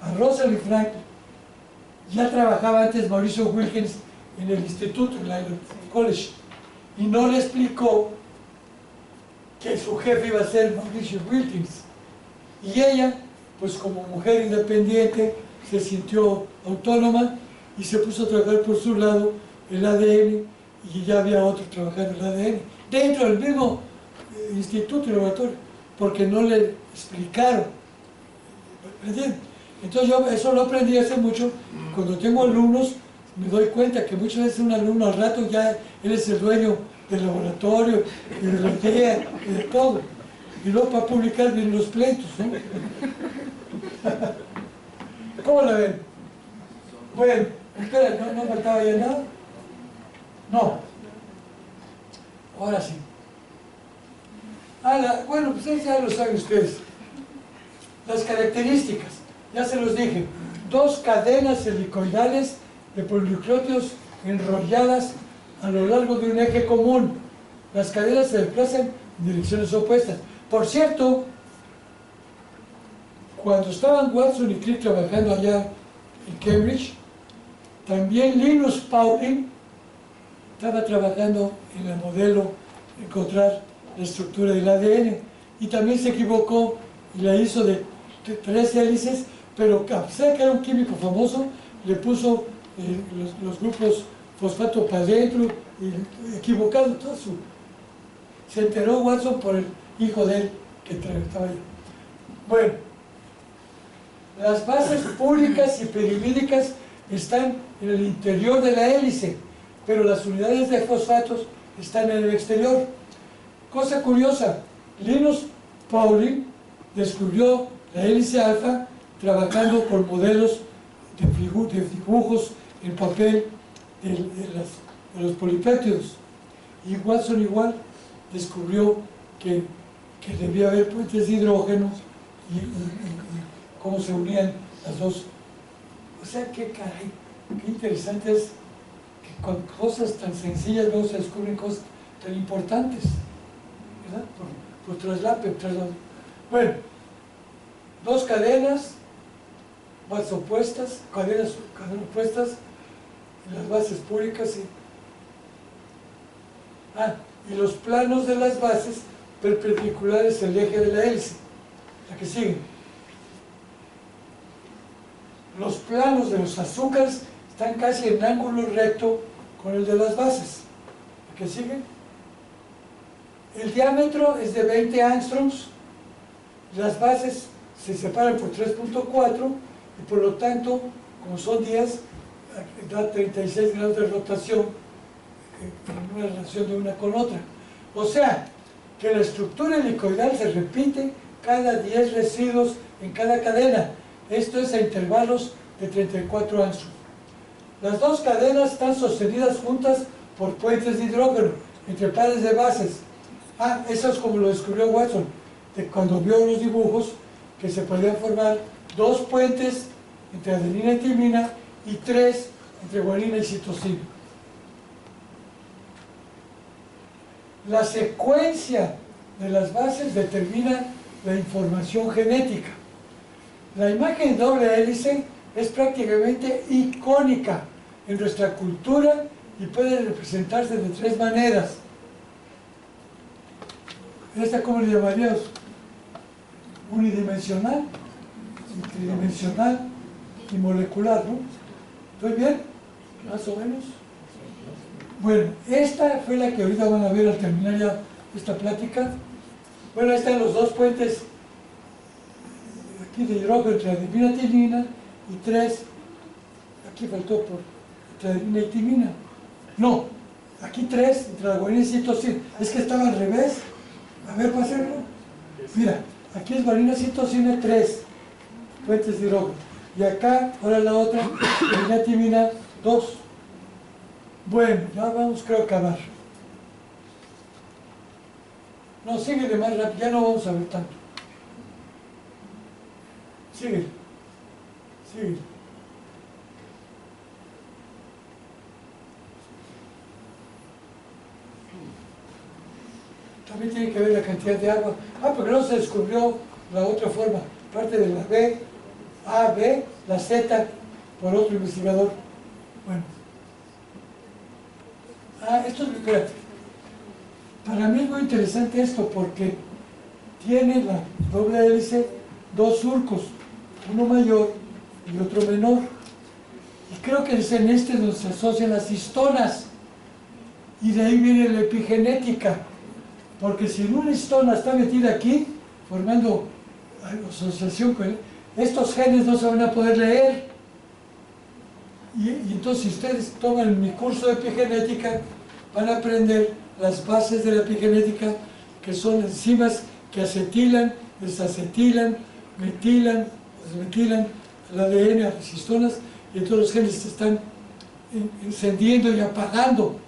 a Rosalind Franklin. Ya trabajaba antes Mauricio Wilkins en el instituto, en el college, y no le explicó que su jefe iba a ser Mauricio Wilkins. Y ella, pues como mujer independiente, se sintió autónoma y se puso a trabajar por su lado el ADN, y ya había otro trabajando el ADN, dentro del mismo instituto y laboratorio, porque no le explicaron. ¿Entienden? Entonces yo eso lo aprendí hace mucho. Cuando tengo alumnos me doy cuenta que muchas veces un alumno al rato ya él es el dueño del laboratorio y de la idea y de todo. Y luego para publicar vienen los pleitos, ¿no? ¿Cómo la ven? Bueno, espera, ¿no faltaba ya nada? No. Ahora sí. Bueno, pues ya lo saben ustedes. Las características, ya se los dije. 2 cadenas helicoidales de polinucleótidos enrolladas a lo largo de un eje común. Las cadenas se desplazan en direcciones opuestas. Por cierto, cuando estaban Watson y Crick trabajando allá en Cambridge, también Linus Pauling estaba trabajando en el modelo de encontrar la estructura del ADN y también se equivocó y la hizo de 3 hélices, pero a pesar de que era un químico famoso, le puso los grupos fosfato para adentro y equivocado todo su... Se enteró Watson por el hijo de él que estaba ahí. Bueno, las bases púricas y pirimídicas están en el interior de la hélice, pero las unidades de fosfatos están en el exterior. Cosa curiosa, Linus Pauling descubrió la hélice alfa trabajando con modelos de dibujos en papel de los polipéptidos. Y Watson igual descubrió que debía haber puentes de hidrógeno y cómo se unían las dos. O sea, qué caray, qué interesante es que con cosas tan sencillas luego se descubren cosas tan importantes, ¿verdad? Por traslape. Bueno, 2 cadenas más opuestas, cadenas opuestas, las bases púricas y los planos de las bases perpendiculares al eje de la hélice. La que sigue. Los planos de los azúcares están casi en ángulo recto con el de las bases. ¿La que sigue? El diámetro es de 20 angstroms, las bases se separan por 3.4 y por lo tanto, como son 10, da 36 grados de rotación en una relación de una con otra. O sea, que la estructura helicoidal se repite cada 10 residuos en cada cadena. Esto es a intervalos de 34 angstroms. Las 2 cadenas están sostenidas juntas por puentes de hidrógeno entre pares de bases. Eso es como lo descubrió Watson, cuando vio los dibujos que se podían formar 2 puentes entre adenina y timina y 3 entre guanina y citosina. La secuencia de las bases determina la información genética. La imagen doble hélice es prácticamente icónica en nuestra cultura y puede representarse de 3 maneras. ¿Esta cómo le llamaríamos? Unidimensional, tridimensional y molecular, ¿no? ¿Estoy bien? Más o menos. Bueno, esta fue la que ahorita van a ver al terminar ya esta plática. Bueno, ahí están los 2 puentes aquí de hidrógeno entre adenina y timina y 3, aquí faltó por entre adenina y timina. No, aquí 3 entre la guanina y citosina. Es que estaba al revés. A ver, para hacerlo. Mira, aquí es guanina, citosina, 3 puentes de hidrógeno. Y acá, ahora la otra, adenina, timina, 2. Bueno, ya vamos, creo, a acabar. No, síguele más rápido, ya no vamos a ver tanto. Síguele. También tiene que ver la cantidad de agua. Porque no se descubrió la otra forma, parte de la B, A, B, la Z, por otro investigador. Bueno. Esto es, espérate. Para mí es muy interesante esto porque tiene la doble hélice 2 surcos, uno mayor y otro menor. Y creo que es en este donde se asocian las histonas. Y de ahí viene la epigenética. Porque si una histona está metida aquí, formando asociación con él, estos genes no se van a poder leer. Y entonces, si ustedes toman mi curso de epigenética, van a aprender las bases de la epigenética, que son enzimas que acetilan, desacetilan, metilan, desmetilan el ADN a las histonas, y todos los genes se están encendiendo y apagando.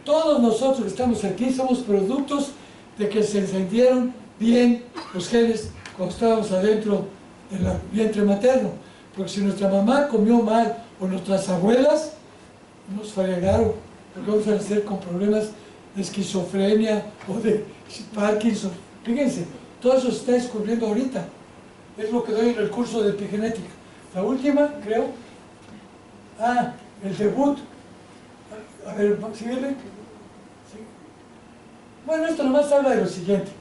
Todos nosotros que estamos aquí somos productos de que se encendieron bien los genes cuando estábamos adentro del vientre materno. Porque si nuestra mamá comió mal o nuestras abuelas, nos fregaron, porque vamos a nacer con problemas de esquizofrenia o de Parkinson. Fíjense, todo eso se está descubriendo ahorita. Es lo que doy en el curso de epigenética. La última, creo. El debut. A ver, síguele. Sí. Bueno, esto nomás habla de lo siguiente.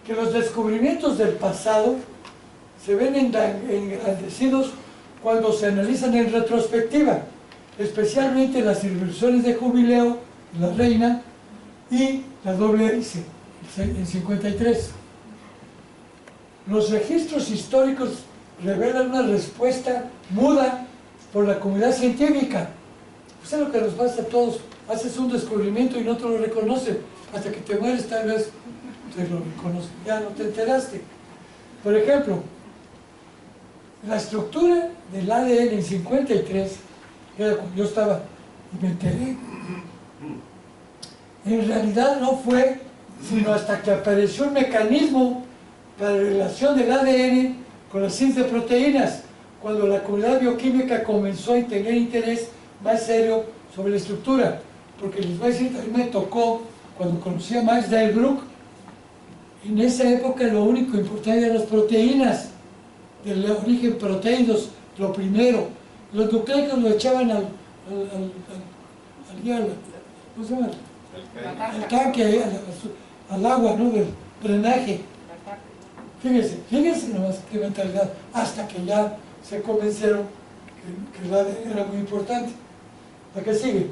Que los descubrimientos del pasado se ven engrandecidos cuando se analizan en retrospectiva, especialmente las celebraciones de jubileo de la reina y la doble hélice en 53. Los registros históricos revelan una respuesta muda por la comunidad científica. Pues es lo que nos pasa a todos. Haces un descubrimiento y no te lo reconocen. Hasta que te mueres tal vez te lo reconocen. Ya no te enteraste. Por ejemplo, la estructura del ADN en 53, que era cuando yo estaba y me enteré, en realidad no fue sino hasta que apareció un mecanismo para la relación del ADN con las síntesis de proteínas, cuando la comunidad bioquímica comenzó a tener interés más serio sobre la estructura. Porque les voy a decir, a mí me tocó, cuando conocí a Max Delbruck, en esa época lo único importante eran las proteínas, del origen proteídos, lo primero. Los nucleicos lo echaban ¿cómo se llama? Al tanque, al agua, ¿no? Del drenaje. Fíjense nomás qué mentalidad, hasta que ya se convencieron que el ADN era muy importante. La que sigue.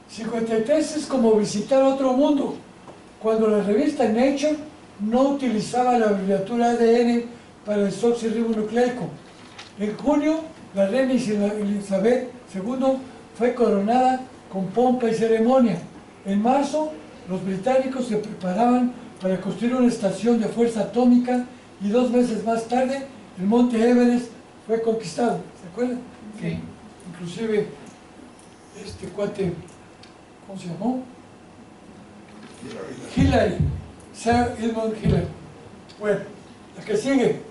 53 es como visitar otro mundo, cuando la revista Nature no utilizaba la abreviatura ADN para el desoxirribonucleico. En junio, la reina Elizabeth II fue coronada con pompa y ceremonia. En marzo, los británicos se preparaban para construir una estación de fuerza atómica y 2 meses más tarde, el monte Everest fue conquistado. ¿Se acuerdan? Sí. Inclusive, este cuate, ¿cómo se llamó? Hillary. Sir Edmund Hillary. Bueno, la que sigue.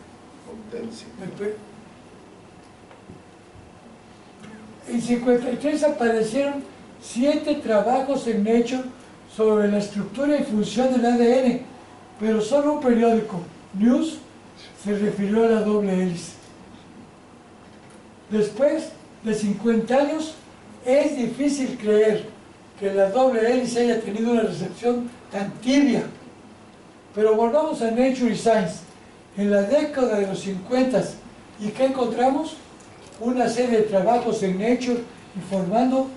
En 53 aparecieron 7 trabajos en Nature sobre la estructura y función del ADN, pero solo un periódico, News, se refirió a la doble hélice. Después de 50 años, es difícil creer que la doble hélice haya tenido una recepción tan tibia. Pero volvamos a Nature y Science. En la década de los 50, ¿y qué encontramos? Una serie de trabajos en Nature informando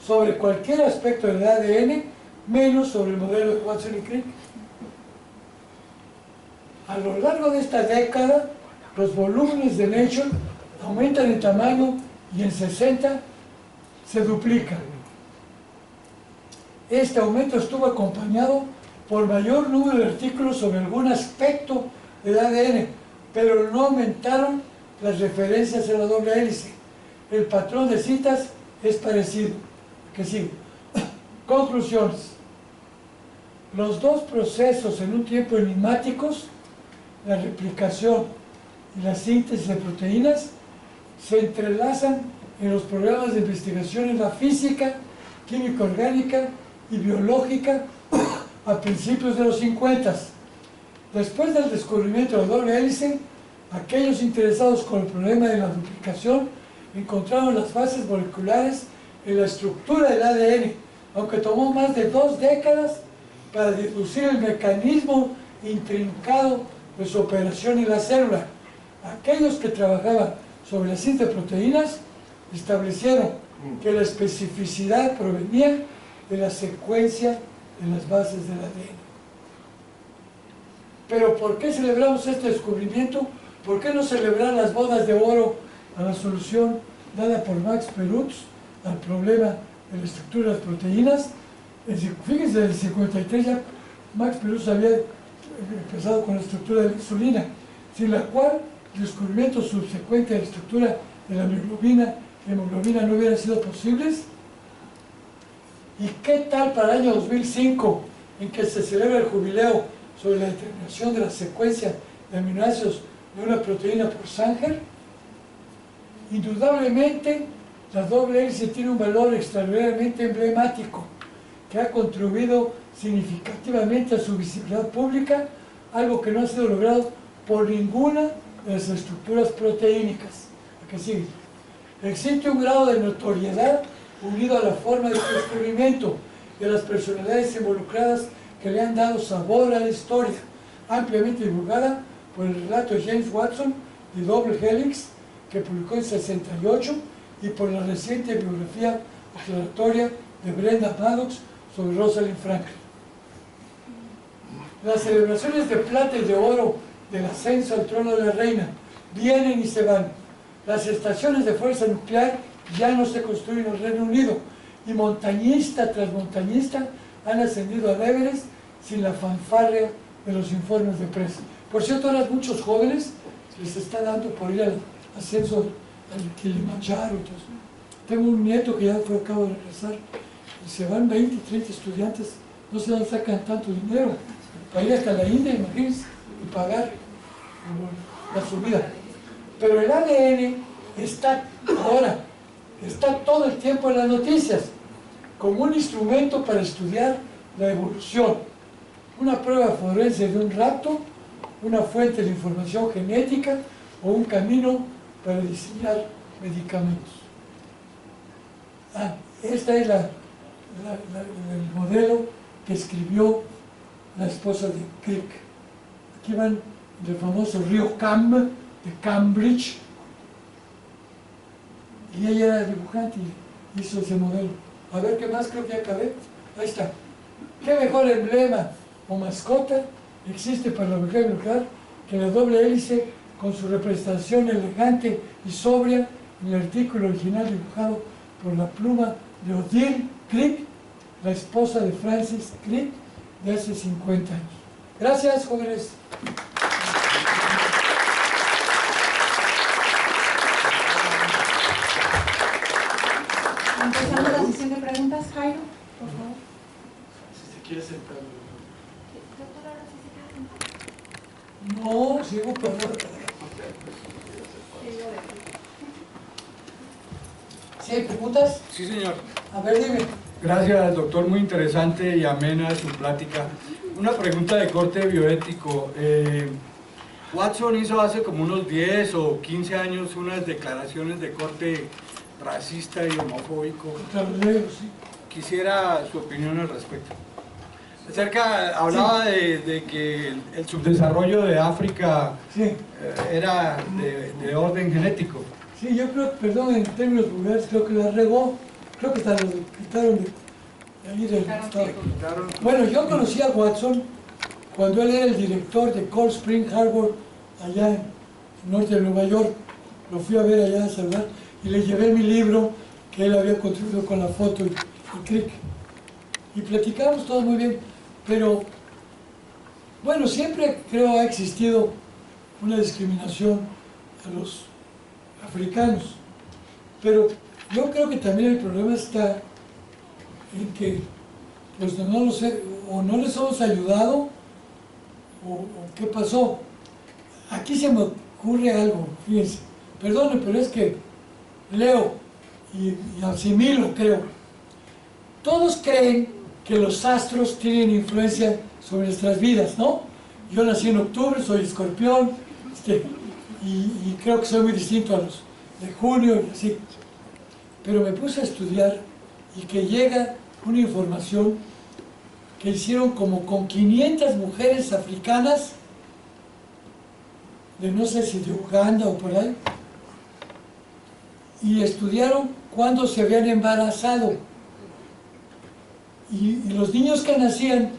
sobre cualquier aspecto del ADN, menos sobre el modelo de Watson y Crick. A lo largo de esta década, los volúmenes de Nature aumentan en tamaño y en 60 se duplican. Este aumento estuvo acompañado por mayor número de artículos sobre algún aspecto del ADN, pero no aumentaron las referencias a la doble hélice. El patrón de citas es parecido. Que sigue. Conclusiones. Los dos procesos en un tiempo enigmáticos, la replicación y la síntesis de proteínas, se entrelazan en los programas de investigación en la física, química orgánica y biológica a principios de los 50. Después del descubrimiento de la doble hélice, aquellos interesados con el problema de la duplicación encontraron las fases moleculares en la estructura del ADN, aunque tomó más de 2 décadas para deducir el mecanismo intrincado de su operación en la célula. Aquellos que trabajaban sobre la síntesis de proteínas establecieron que la especificidad provenía de la secuencia de las bases del ADN. Pero ¿por qué celebramos este descubrimiento? ¿Por qué no celebrar las bodas de oro a la solución dada por Max Perutz al problema de la estructura de las proteínas? Fíjense, desde el 53 ya Max Perutz había empezado con la estructura de la insulina, sin la cual el descubrimiento subsecuente de la estructura de la mioglobina y hemoglobina no hubieran sido posibles. ¿Y qué tal para el año 2005, en que se celebra el jubileo sobre la determinación de la secuencia de aminoácidos de una proteína por Sanger? Indudablemente, la doble hélice tiene un valor extraordinariamente emblemático que ha contribuido significativamente a su visibilidad pública, algo que no ha sido logrado por ninguna de las estructuras proteínicas. ¿A qué sigue? Existe un grado de notoriedad unido a la forma de su descubrimiento y a las personalidades involucradas que le han dado sabor a la historia, ampliamente divulgada por el relato de James Watson de Double Helix, que publicó en 68, y por la reciente biografía aclaratoria de Brenda Maddox sobre Rosalind Franklin. Las celebraciones de plata y de oro del ascenso al trono de la reina vienen y se van. Las estaciones de fuerza nuclear ya no se construyen en el Reino Unido, y montañista tras montañista han ascendido al Everest sin la fanfarria de los informes de prensa. Por cierto, ahora muchos jóvenes les está dando por ir al ascenso al Kilimanjaro. Entonces, tengo un nieto que ya acabo de regresar, y se van 20, 30 estudiantes, no sé dónde sacan tanto dinero, para ir hasta la India, imagínense, y pagar la subida. Pero el ADN está ahora, está todo el tiempo en las noticias, como un instrumento para estudiar la evolución, una prueba forense de un rapto, una fuente de información genética o un camino para diseñar medicamentos. Este es el modelo que escribió la esposa de Crick. Aquí van del famoso río Cam, de Cambridge, y ella era dibujante y hizo ese modelo. A ver qué más, creo que ya acabé. Ahí está. ¿Qué mejor emblema o mascota existe para la biología nuclear que la doble hélice con su representación elegante y sobria en el artículo original dibujado por la pluma de Odile Crick, la esposa de Francis Crick, de hace 50 años? Gracias, jóvenes. Empezamos la sesión de preguntas. Jairo, por favor. Si se quiere sentar. No, sigo por favor. ¿Sí hay preguntas? Sí, señor. A ver, dime. Gracias, doctor. Muy interesante y amena su plática. Una pregunta de corte bioético. Watson hizo hace como unos 10 o 15 años unas declaraciones de corte racista y homofóbico. Contra los negros, sí. Quisiera su opinión al respecto. Hablaba de que el subdesarrollo de África Sí. era de orden genético. Sí, yo creo, perdón, en términos vulgares, creo que la regó. Creo que hasta lo quitaron de ahí del estado. Bueno, yo conocí a Watson cuando él era el director de Cold Spring Harbor, allá en el norte de Nueva York. Lo fui a ver allá a saludar y le llevé mi libro que él había contribuido con la foto y Crick. Y platicamos todo muy bien, pero bueno, siempre creo ha existido una discriminación a los africanos, pero yo creo que también el problema está en que pues no les hemos ayudado o qué pasó. Aquí se me ocurre algo, fíjense, perdone, pero es que leo y asimilo, creo. Todos creen que los astros tienen influencia sobre nuestras vidas, ¿no? Yo nací en octubre, soy escorpión, y creo que soy muy distinto a los de junio y así. Pero me puse a estudiar y que llega una información que hicieron como con 500 mujeres africanas, de no sé si de Uganda o por ahí, y estudiaron cuándo se habían embarazado. Y los niños que nacían,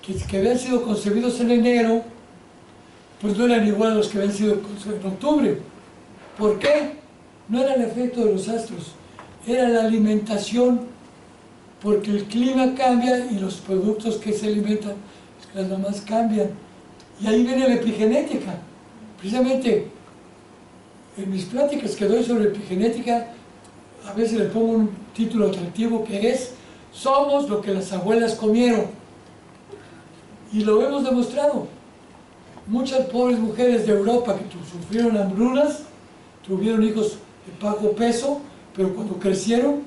que habían sido concebidos en enero, pues no eran igual a los que habían sido en octubre. ¿Por qué? No era el efecto de los astros, era la alimentación, porque el clima cambia y los productos que se alimentan, las mamás cambian. Y ahí viene la epigenética. Precisamente en mis pláticas que doy sobre epigenética, a veces le pongo un título atractivo que es "Somos lo que las abuelas comieron". Y lo hemos demostrado. Muchas pobres mujeres de Europa que sufrieron hambrunas, tuvieron hijos de bajo peso, pero cuando crecieron,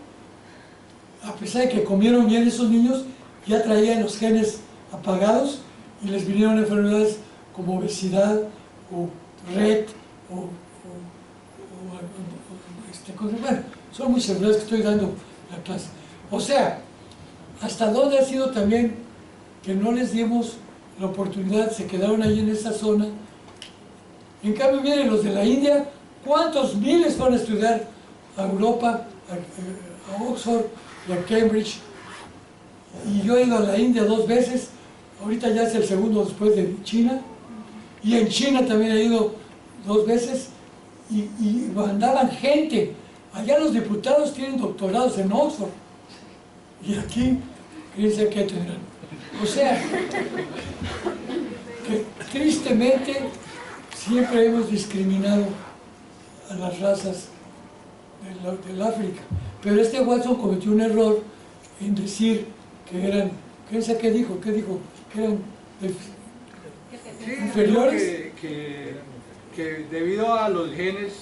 a pesar de que comieron bien esos niños, ya traían los genes apagados y les vinieron enfermedades como obesidad o red bueno, son muchas enfermedades que estoy dando la clase. O sea, ¿hasta dónde ha sido también que no les dimos la oportunidad, se quedaron ahí en esa zona? En cambio, miren, los de la India, ¿cuántos miles van a estudiar a Europa, a Oxford y a Cambridge? Y yo he ido a la India 2 veces, ahorita ya es el segundo después de China, y en China también he ido 2 veces, y mandaban gente. Allá los diputados tienen doctorados en Oxford, y aquí, fíjense qué tendrán. O sea, que tristemente siempre hemos discriminado a las razas del África. Pero este Watson cometió un error en decir que eran, ¿qué dijo? ¿Qué dijo? Que eran inferiores. Que debido a los genes,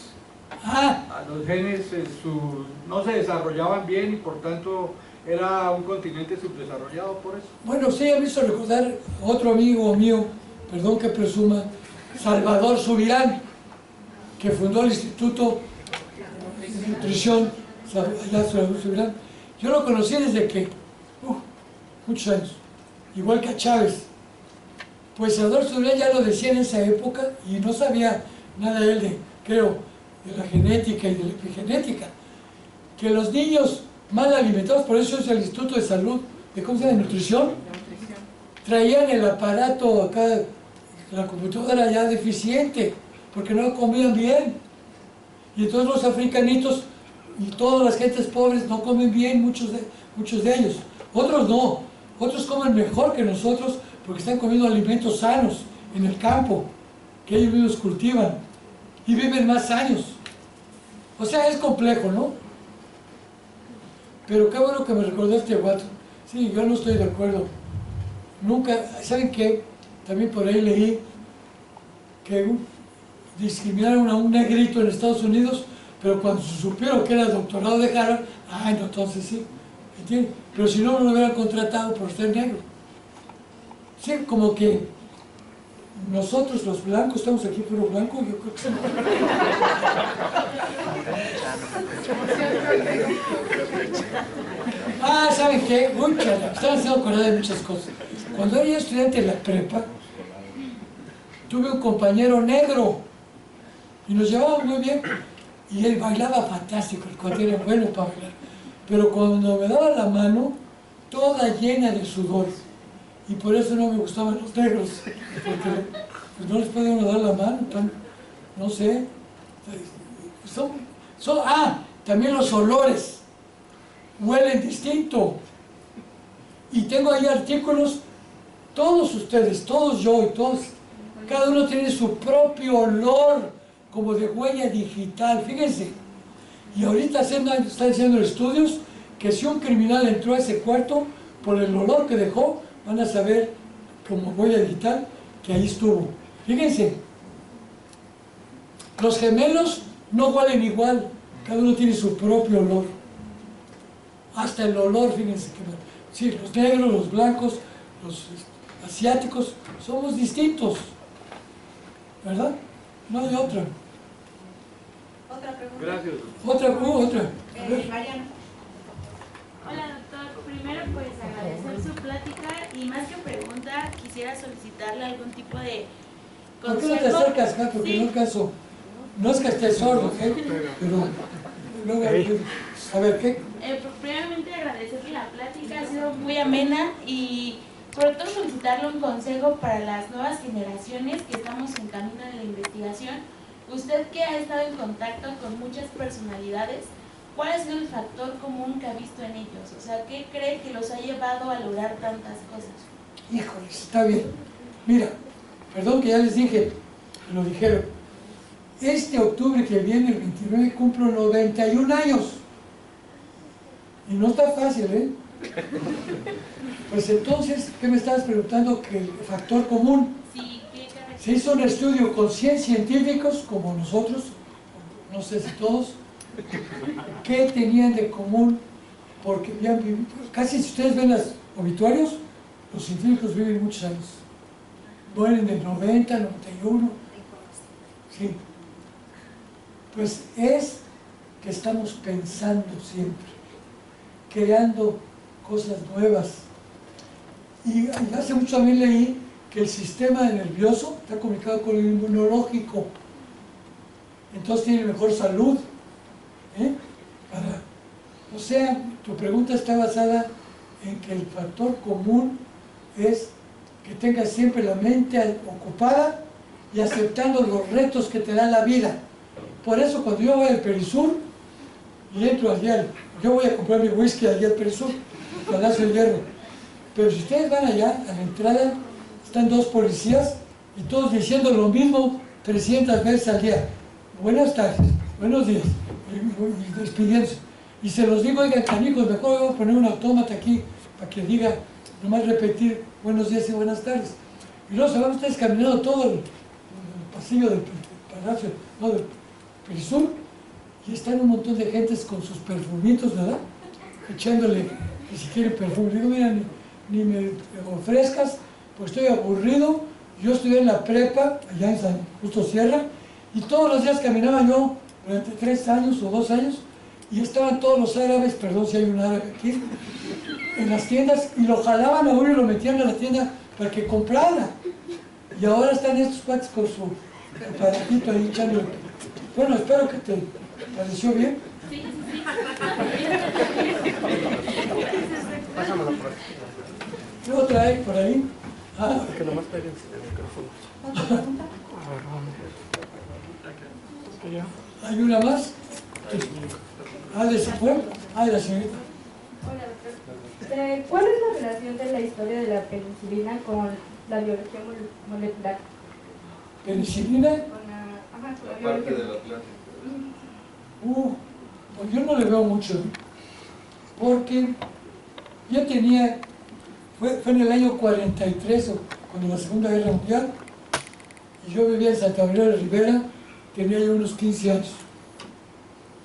no se desarrollaban bien y por tanto era un continente subdesarrollado por eso. Bueno, sí, me hizo recordar otro amigo mío, perdón que presuma, Salvador Subirán, que fundó el Instituto de Nutrición, allá Salvador Subirán. Yo lo conocí desde que, muchos años, igual que a Chávez. Pues Salvador Subirán ya lo decía en esa época y no sabía nada él de, creo, de la genética y de la epigenética. Que los niños mal alimentados, por eso es el Instituto de Salud, ¿cómo se llama? De Nutrición, traían el aparato acá, la computadora ya deficiente, porque no comían bien. Y entonces los africanitos y todas las gentes pobres no comen bien, muchos de ellos. Otros no, otros comen mejor que nosotros porque están comiendo alimentos sanos en el campo, que ellos mismos cultivan, y viven más años. O sea, es complejo, ¿no? Pero qué bueno que me recordó este Watson. Sí, yo no estoy de acuerdo. Nunca, ¿saben qué? También por ahí leí que discriminaron a un negrito en Estados Unidos, pero cuando supieron que era doctorado de Harvard, no, entonces sí, ¿entiendes? Pero si no, no lo hubieran contratado por ser negro. Sí, como que nosotros los blancos, estamos aquí puro blanco, yo creo que sí. ¿Saben qué? Uy, chala, están haciendo acordar de muchas cosas. Cuando era estudiante en la prepa, tuve un compañero negro y nos llevábamos muy bien y él bailaba fantástico, el cuate era bueno para bailar, pero cuando me daba la mano toda llena de sudor, y por eso no me gustaban los negros, porque pues, no les podía uno dar la mano, no sé, también los olores huelen distinto, y tengo ahí artículos, todos ustedes, todos yo y todos, cada uno tiene su propio olor, como de huella digital, fíjense. Y ahorita están haciendo estudios que si un criminal entró a ese cuarto, por el olor que dejó, van a saber, como huella digital, que ahí estuvo. Fíjense, los gemelos no huelen igual, cada uno tiene su propio olor. Hasta el olor, fíjense, sí, los negros, los blancos, los asiáticos, somos distintos, ¿verdad? No hay otra. Otra pregunta. Gracias. Otra. Mariana. Hola doctor, primero pues agradecer su plática y más que pregunta quisiera solicitarle algún tipo de ¿Por consejo. qué no te acercas acá? Porque Sí. no caso. No es que estés sordo, pero luego, a ver, ¿qué? Primeramente agradecerle la plática, ha sido muy amena y Sobre todo solicitarle un consejo para las nuevas generaciones que estamos en camino en la investigación. Usted que ha estado en contacto con muchas personalidades, ¿cuál ha sido el factor común que ha visto en ellos? O sea, ¿qué cree que los ha llevado a lograr tantas cosas? Híjoles, está bien. Mira, perdón que ya les dije, lo dijeron. Este octubre que viene, el 29, cumplo 91 años. Y no está fácil, ¿eh? Pues entonces, ¿qué me estabas preguntando? Que el factor común. Sí, ¿qué Se hizo un estudio con 100 científicos, como nosotros, no sé si todos, ¿qué tenían de común? Porque habían vivido, casi si ustedes ven los obituarios, los científicos viven muchos años. Mueren de 90, 91. Sí. Pues es que estamos pensando siempre, creando cosas nuevas. Y hace mucho también leí que el sistema nervioso está comunicado con el inmunológico. Entonces tiene mejor salud. O sea, tu pregunta está basada en que el factor común es que tengas siempre la mente ocupada y aceptando los retos que te da la vida. Por eso cuando yo voy al Perisur y entro allá, yo voy a comprar mi whisky allá al Perisur, Palacio del Hierro. Pero si ustedes van allá, a la entrada, están dos policías y todos diciendo lo mismo 300 veces al día. Buenas tardes, buenos días, y despidiéndose. Y se los digo, oigan, canijos, mejor voy a poner un autómata aquí para que diga, nomás repetir buenos días y buenas tardes. Y luego se van ustedes caminando todo el pasillo del Palacio, no, del Perisur, y están un montón de gentes con sus perfumitos, ¿verdad? Echándole, que si quieren perfume. Digo, mira, ni me ofrezcas, pues estoy aburrido. Yo estudié en la prepa, allá en San Justo Sierra, y todos los días caminaba yo durante 3 años o 2 años, y estaban todos los árabes, perdón si hay un árabe aquí, en las tiendas, y lo jalaban a uno y lo metían a la tienda para que comprara. Y ahora están estos cuates con su aparatito ahí echándole. Bueno, espero que te pareció bien. Sí, sí, sí. Pásamelo por aquí. ¿Qué otra hay por ahí? Ah, Que nomás péguense el micrófono. ¿hay una más? ¿De se fue? De la señorita. Hola, doctor. ¿Cuál es la relación de la historia de la penicilina con la biología molecular? ¿Penicilina? Con la biología. De la planta. Pues yo no le veo mucho, porque yo tenía, fue en el año 43, cuando la Segunda Guerra Mundial, y yo vivía en Santa María de Rivera, tenía yo unos 15 años.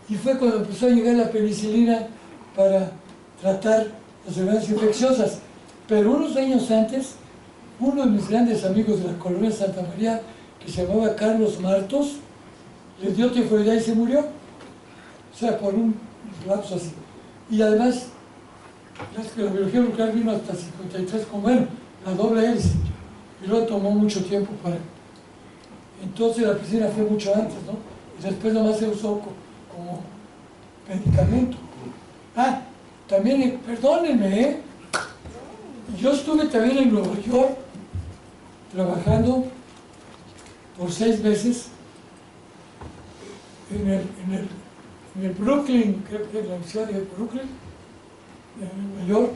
Y fue cuando empezó a llegar la penicilina para tratar las enfermedades infecciosas. Pero unos años antes, uno de mis grandes amigos de la colonia de Santa María, que se llamaba Carlos Martos, le dio tifoidea y se murió. O sea, por un lapso así. Y además, la biología nuclear vino hasta 53 con, bueno, la doble hélice. Y luego tomó mucho tiempo para... Entonces la penicilina fue mucho antes, ¿no? Y después nomás se usó como medicamento. También, perdónenme, yo estuve también en Nueva York trabajando por 6 meses en el Brooklyn, creo que es la Universidad de Brooklyn, en Nueva York,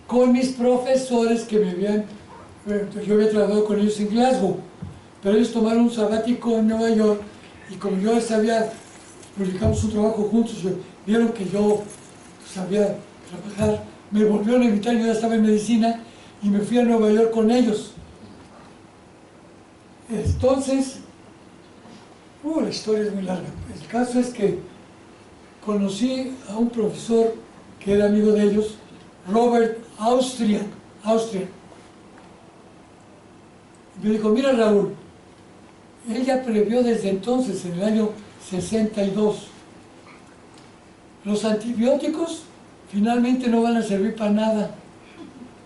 con mis profesores que me habían, yo había trabajado con ellos en Glasgow, pero ellos tomaron un sabático en Nueva York y como yo sabía, publicamos un trabajo juntos, vieron que yo sabía trabajar, me volvieron a invitar, yo ya estaba en medicina y me fui a Nueva York con ellos. Entonces, la historia es muy larga. El caso es que conocí a un profesor que era amigo de ellos, Robert Austrian. Y me dijo, mira Raúl, él ya previó desde entonces, en el año 62, los antibióticos finalmente no van a servir para nada,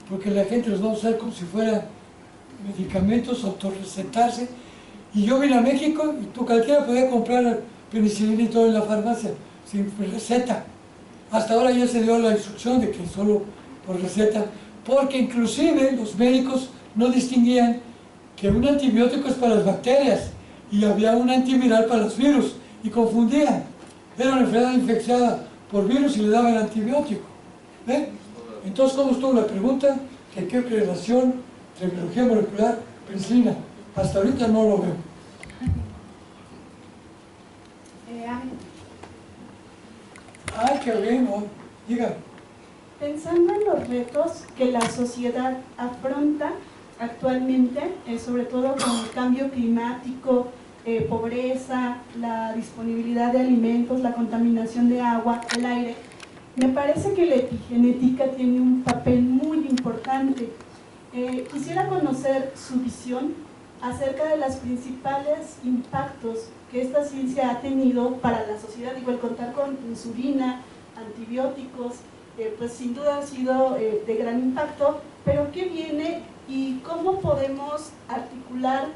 porque la gente los va a usar como si fueran medicamentos, autorrecetarse. Y yo vine a México y tú cualquiera podía comprar penicilina y todo en la farmacia, sin receta. Hasta ahora ya se dio la instrucción de que solo por receta, porque inclusive los médicos no distinguían que un antibiótico es para las bacterias y había un antiviral para los virus, y confundían. Era una enfermedad infectada por virus y le daban el antibiótico. ¿Ven? Entonces, ¿cómo estuvo la pregunta? ¿Que qué relación entre biología molecular y penicilina? Hasta ahorita no lo veo. Ay, qué bien, ¿no? Diga. Pensando en los retos que la sociedad afronta actualmente, sobre todo con el cambio climático, pobreza, la disponibilidad de alimentos, la contaminación de agua, el aire, me parece que la epigenética tiene un papel muy importante. Quisiera conocer su visión acerca de los principales impactos que esta ciencia ha tenido para la sociedad. Digo, el contar con insulina, antibióticos, pues sin duda ha sido de gran impacto, pero ¿qué viene y cómo podemos articular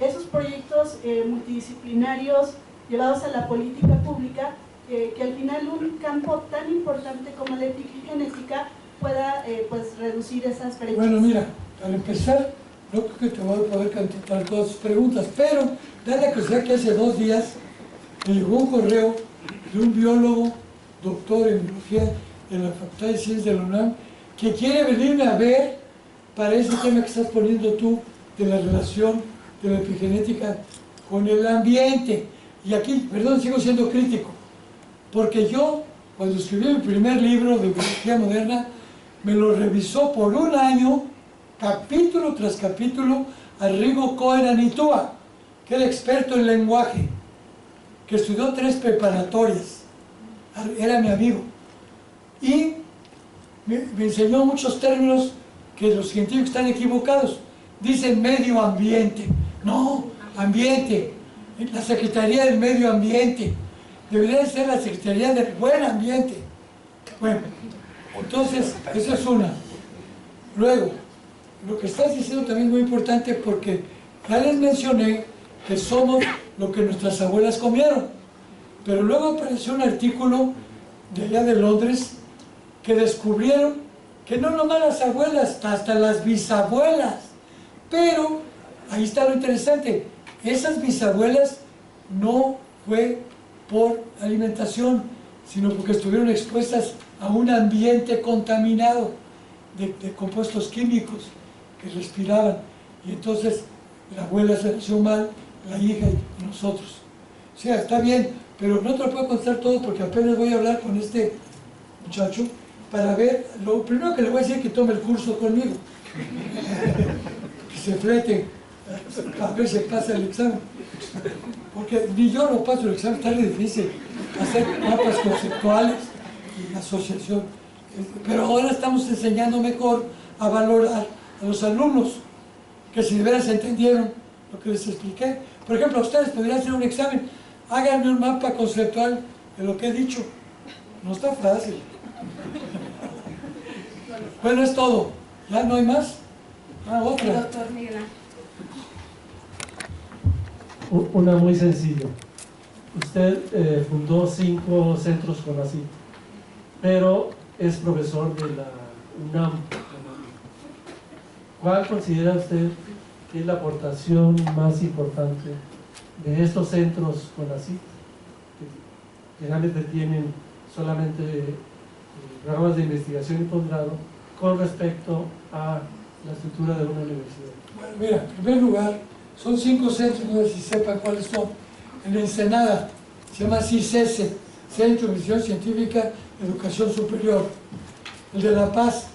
esos proyectos multidisciplinarios llevados a la política pública, que al final un campo tan importante como la epigenética pueda pues reducir esas brechas? Bueno, mira, para empezar, no creo que te voy a poder contestar todas tus preguntas, pero da la casualidad que hace 2 días me llegó un correo de un biólogo, doctor en biología de la Facultad de Ciencias de la UNAM, que quiere venirme a ver para ese tema que estás poniendo tú de la relación de la epigenética con el ambiente. Y aquí, perdón, sigo siendo crítico, porque yo, cuando escribí mi primer libro de biología moderna, me lo revisó por 1 año, capítulo tras capítulo, Arrigo Cohen Anitua, que era experto en lenguaje, que estudió 3 preparatorias, era mi amigo, y me enseñó muchos términos que los científicos están equivocados. Dicen medio ambiente, no, ambiente, la Secretaría del Medio Ambiente, debería ser la Secretaría del Buen Ambiente. Bueno, entonces, esa es una. Luego, lo que estás diciendo también es muy importante, porque ya les mencioné que somos lo que nuestras abuelas comieron, pero luego apareció un artículo de allá de Londres que descubrieron que no nomás las abuelas, hasta las bisabuelas. Pero ahí está lo interesante, esas bisabuelas no fue por alimentación, sino porque estuvieron expuestas a un ambiente contaminado de compuestos químicos que respiraban, y entonces la abuela se nació mal, la hija y nosotros. O sea, está bien, pero no te lo puedo contar todo porque apenas voy a hablar con este muchacho para ver. Lo primero que le voy a decir es que tome el curso conmigo, que se flete a ver si pasa el examen, porque ni yo no paso el examen, está muy difícil hacer mapas conceptuales y asociación. Pero ahora estamos enseñando mejor a valorar a los alumnos, que si de veras entendieron lo que les expliqué. Por ejemplo, ustedes podrían hacer un examen, háganme un mapa conceptual de lo que he dicho. No está fácil. Bueno, es todo. ¿Ya no hay más? Otra. Doctor Miguel. Una muy sencilla. Usted fundó 5 centros CONACYT, pero es profesor de la UNAM. ¿Cuál considera usted que es la aportación más importante de estos centros CONACYT, que generalmente tienen solamente programas de investigación y posgrado, con respecto a la estructura de una universidad? Bueno, mira, en primer lugar, son 5 centros, no sé si sepan cuáles son. En Ensenada se llama CICESE, Centro de Investigación Científica de Educación Superior. El de La Paz,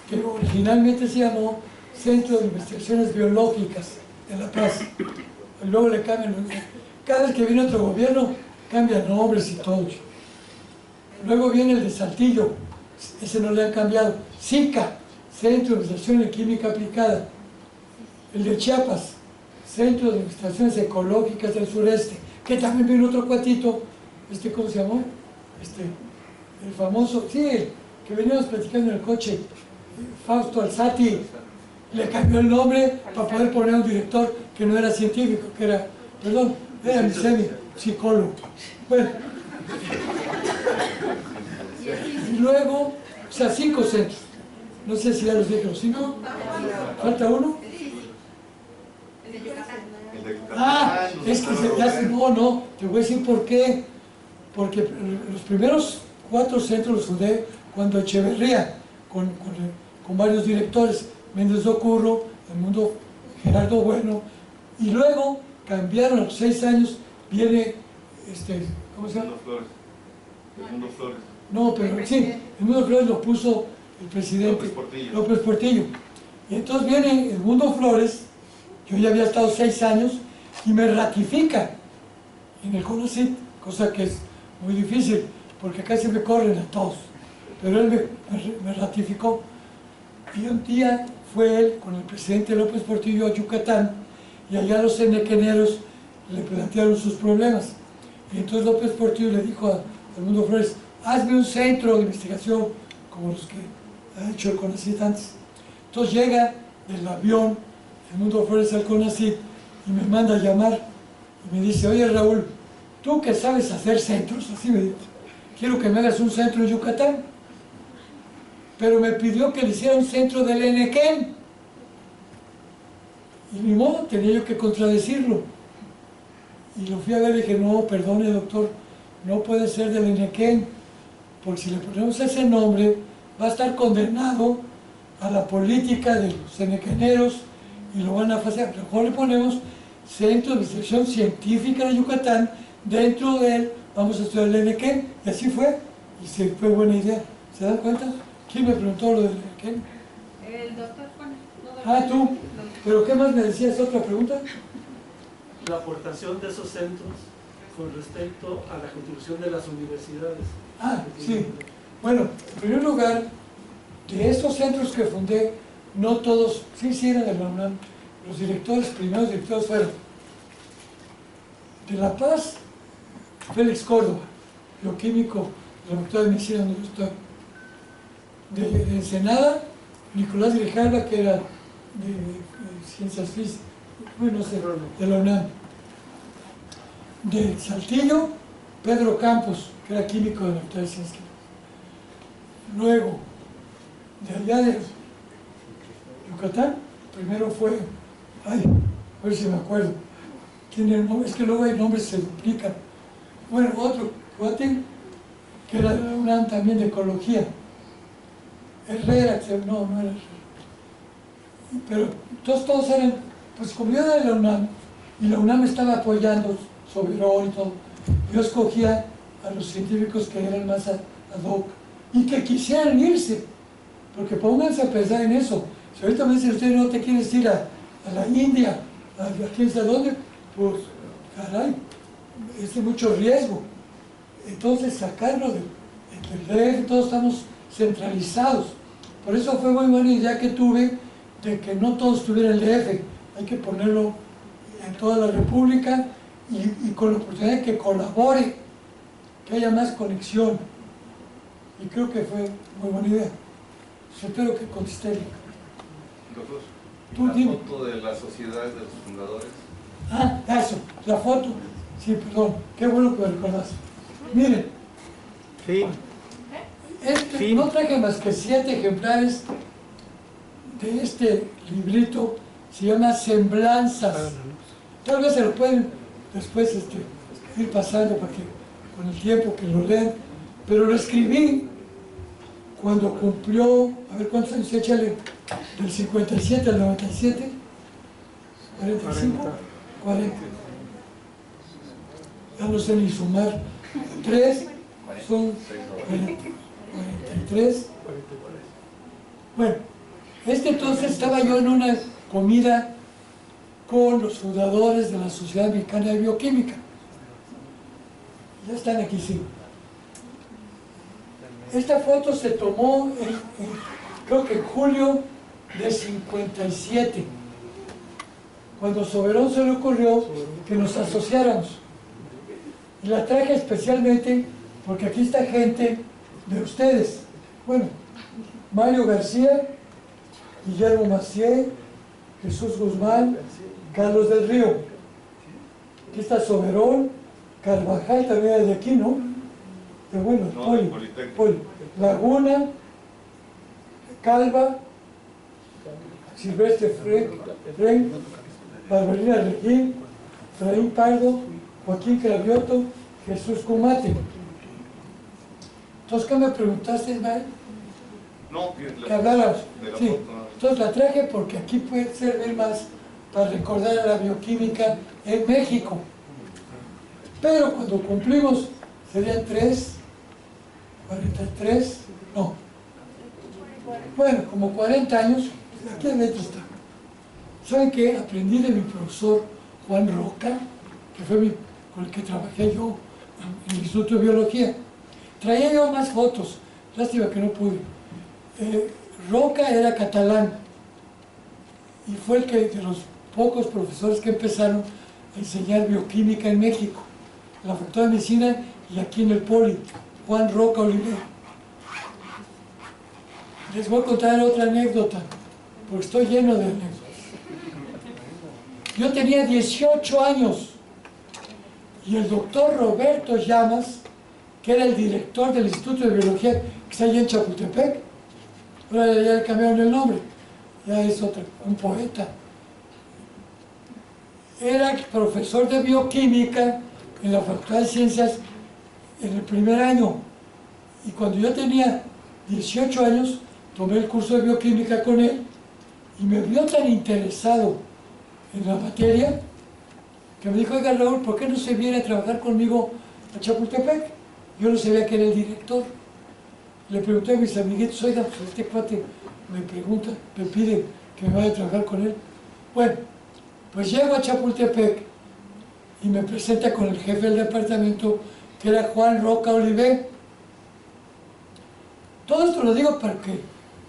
que originalmente se llamó Centro de Investigaciones Biológicas de La Paz. Y luego le cambian, cada vez que viene otro gobierno, cambian nombres y todo. Luego viene el de Saltillo, ese no le han cambiado. SICA, Centro de Investigación en Química Aplicada. El de Chiapas, Centro de Investigaciones Ecológicas del Sureste, que también viene otro cuatito, ¿cómo se llamó? El famoso, sí, el que veníamos platicando en el coche, Fausto Alzati, le cambió el nombre para poder poner a un director que no era científico, que era, perdón, era mi psicólogo. Bueno, y luego, o sea, 5 centros, No sé si ya los dije los 5. ¿Falta uno? El de Yucatán. El de Yucatán. Ah, es que no, te voy a decir por qué. Porque los primeros 4 centros los fundé cuando Echeverría, con varios directores, Méndez Ocurro, El Mundo, Gerardo Bueno, y luego cambiaron a los 6 años, viene, ¿cómo se llama? Flores. El Mundo Flores. No, pero sí, El Mundo Flores lo puso el presidente López Portillo. Y entonces viene El Mundo Flores, yo ya había estado 6 años, y me ratifica en el CONACYT, cosa que es muy difícil, porque casi me corren a todos. Pero él me ratificó. Y un día fue él con el presidente López Portillo a Yucatán, y allá los enequeneros le plantearon sus problemas. Y entonces López Portillo le dijo al Mundo Flores, hazme un centro de investigación como los que ha hecho el CONACYT antes. Entonces llega del avión el Mundo Flores al CONACYT y me manda a llamar y me dice, oye Raúl, tú que sabes hacer centros, así me dice, quiero que me hagas un centro en Yucatán. Pero me pidió que le hiciera un centro del Enequén. Y ni modo, tenía yo que contradecirlo. Y lo fui a ver y dije, no, perdone doctor, no puede ser del Enequén, porque si le ponemos ese nombre, va a estar condenado a la política de los enequeneros y lo van a hacer. Mejor le ponemos Centro de Investigación Científica de Yucatán, dentro de él vamos a estudiar el Enequén, y así fue, y se fue buena idea. ¿Se dan cuenta? ¿Quién me preguntó lo del Enequén? El doctor Juan. Ah, tú. ¿Pero qué más me decías? ¿Otra pregunta? La aportación de esos centros con respecto a la contribución de las universidades. Ah, sí. Bueno, en primer lugar, de estos centros que fundé, no todos, sí eran de la UNAM, los primeros directores fueron de La Paz, Félix Córdoba, bioquímico, doctor de medicina donde yo estoy. De Ensenada, Nicolás Grijalva, que era de ciencias físicas, bueno, no sé, de la UNAM. De Saltillo, Pedro Campos, que era químico de la Facultad de Ciencias Químicas. Luego, de allá de Yucatán, primero fue, a ver si me acuerdo, ¿quién era el nombre? Es que luego hay nombres que se duplican. Bueno, otro, Cuate, que era de la UNAM también de ecología. Herrera, no era Herrera. Pero todos eran, pues como yo era de la UNAM, y la UNAM estaba apoyando Soberón y todo, yo escogía a los científicos que eran más ad hoc y que quisieran irse, porque pónganse a pensar en eso. Si ahorita me dicen, usted no te quieres ir a la India, a quién sabe dónde, pues caray, es de mucho riesgo. Entonces sacarlo del DF, todos estamos centralizados. Por eso fue muy buena idea que tuve de que no todos tuvieran el DF, hay que ponerlo en toda la República y con la oportunidad de que colabore, que haya más conexión. Y creo que fue muy buena idea. Espero que contesté. Doctor, Tú ¿la dime. foto de las sociedades de los fundadores? Ah, eso, la foto. Sí, perdón, qué bueno que me recordaste. Miren, no traje más que 7 ejemplares de este librito, se llama Semblanzas. Tal vez se lo pueden después ir pasando para que con el tiempo que lo lean, pero lo escribí cuando cumplió, a ver cuántos años, échale, del 57 al 97, 45, 40. Ya no sé ni sumar. 3 son 43. Bueno, entonces estaba yo en una comida con los fundadores de la Sociedad Mexicana de Bioquímica. Ya están aquí, sí. Esta foto se tomó creo que en julio de 57, cuando Soberón se le ocurrió que nos asociáramos. Y la traje especialmente porque aquí está gente de ustedes. Bueno, Mario García, Guillermo Macié, Jesús Guzmán, Carlos del Río. Aquí está Soberón, Carvajal también es de aquí, ¿no? Pero bueno, Poli, Laguna, Calva, Silvestre Fren, Barbarina Regín, Efraín Pardo, Joaquín Cravioto, Jesús Cumate. Entonces, ¿qué me preguntaste, Ismael? No, que habláramos. Sí. Entonces la traje porque aquí puede servir más para recordar a la bioquímica en México. Pero cuando cumplimos, serían 43, no. Bueno, como 40 años, aquí adentro está. ¿Saben qué? Aprendí de mi profesor Juan Roca, que fue con el que trabajé yo en el Instituto de Biología. Traía yo más fotos, lástima que no pude. Roca era catalán y fue el que de los pocos profesores que empezaron a enseñar bioquímica en México, en la Facultad de Medicina y aquí en el Poli, Juan Roca Oliver. Les voy a contar otra anécdota, porque estoy lleno de anécdotas. Yo tenía 18 años y el doctor Roberto Llamas, que era el director del Instituto de Biología que está allí en Chapultepec, ahora ya le cambiaron el nombre, ya es otro, un poeta. Era profesor de bioquímica en la Facultad de Ciencias en el primer año. Y cuando yo tenía 18 años, tomé el curso de bioquímica con él y me vio tan interesado en la materia que me dijo: oiga, Raúl, ¿por qué no se viene a trabajar conmigo a Chapultepec? Yo no sabía que era el director. Le pregunté a mis amiguitos: oiga, pues este cuate me pregunta, me pide que me vaya a trabajar con él. Bueno, pues llego a Chapultepec y me presenta con el jefe del departamento, que era Juan Roca Oliver. Todo esto lo digo para que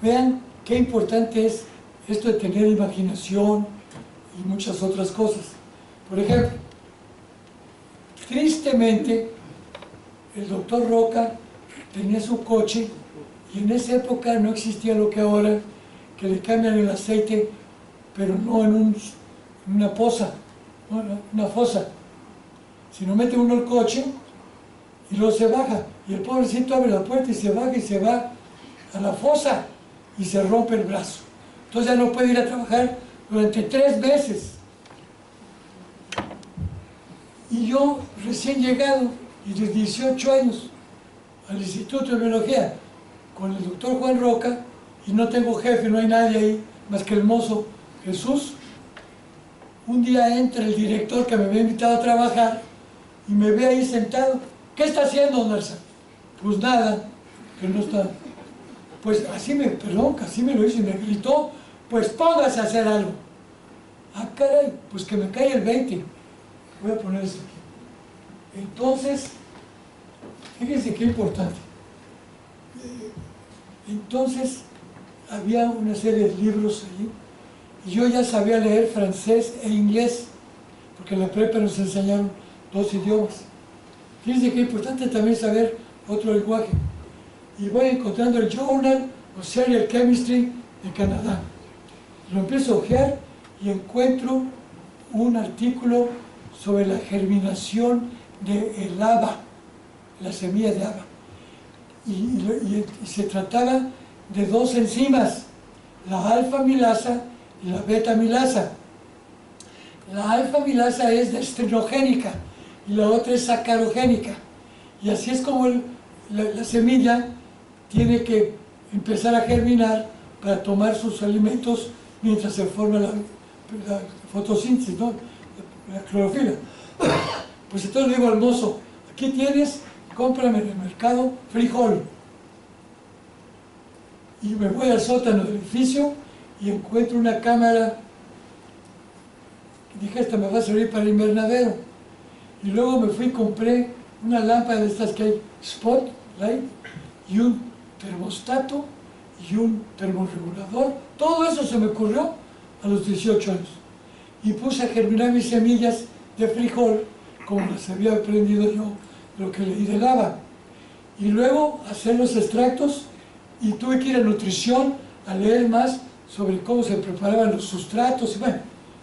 vean qué importante es esto de tener imaginación y muchas otras cosas. Por ejemplo, tristemente, el doctor Roca tenía su coche y en esa época no existía lo que ahora, que le cambian el aceite, pero no en una poza, no, una fosa, sino mete uno el coche y luego se baja, y el pobrecito abre la puerta y se baja y se va a la fosa y se rompe el brazo. Entonces ya no puede ir a trabajar durante 3 meses. Y yo, recién llegado, y de 18 años, al Instituto de Biología, con el doctor Juan Roca, y no tengo jefe, no hay nadie ahí, más que el mozo Jesús. Un día entra el director que me había invitado a trabajar, y me ve ahí sentado. ¿Qué está haciendo, Narza? Pues nada, que no está. Pues así me, perdón, así me lo hizo y me gritó: pues póngase a hacer algo. Ah, caray, pues que me cae el 20. Voy a poner esto aquí. Entonces, fíjense qué importante. Entonces, había una serie de libros allí, y yo ya sabía leer francés e inglés, porque en la prepa nos enseñaron 2 idiomas. Fíjense qué importante también saber otro lenguaje. Y voy encontrando el Journal of Serial Chemistry de Canadá. Lo empiezo a hojear y encuentro un artículo sobre la germinación del haba, la semilla de haba. Y se trataba de 2 enzimas, la alfa-milasa y la beta-milasa. La alfa-milasa es destrinogénica y la otra es sacarogénica. Y así es como la semilla tiene que empezar a germinar para tomar sus alimentos mientras se forma la fotosíntesis, ¿no? La clorofila. Pues entonces le digo al mozo: aquí tienes, cómprame en el mercado frijol. Y me voy al sótano del edificio y encuentro una cámara. Dije: esta me va a servir para el invernadero. Y luego me fui y compré una lámpara de estas que hay, spotlight, y un termostato y un termorregulador. Todo eso se me ocurrió a los 18 años. Y puse a germinar mis semillas de frijol, como las había aprendido yo, lo que leí del haba. Y luego hacer los extractos, y tuve que ir a nutrición a leer más sobre cómo se preparaban los sustratos. Y bueno,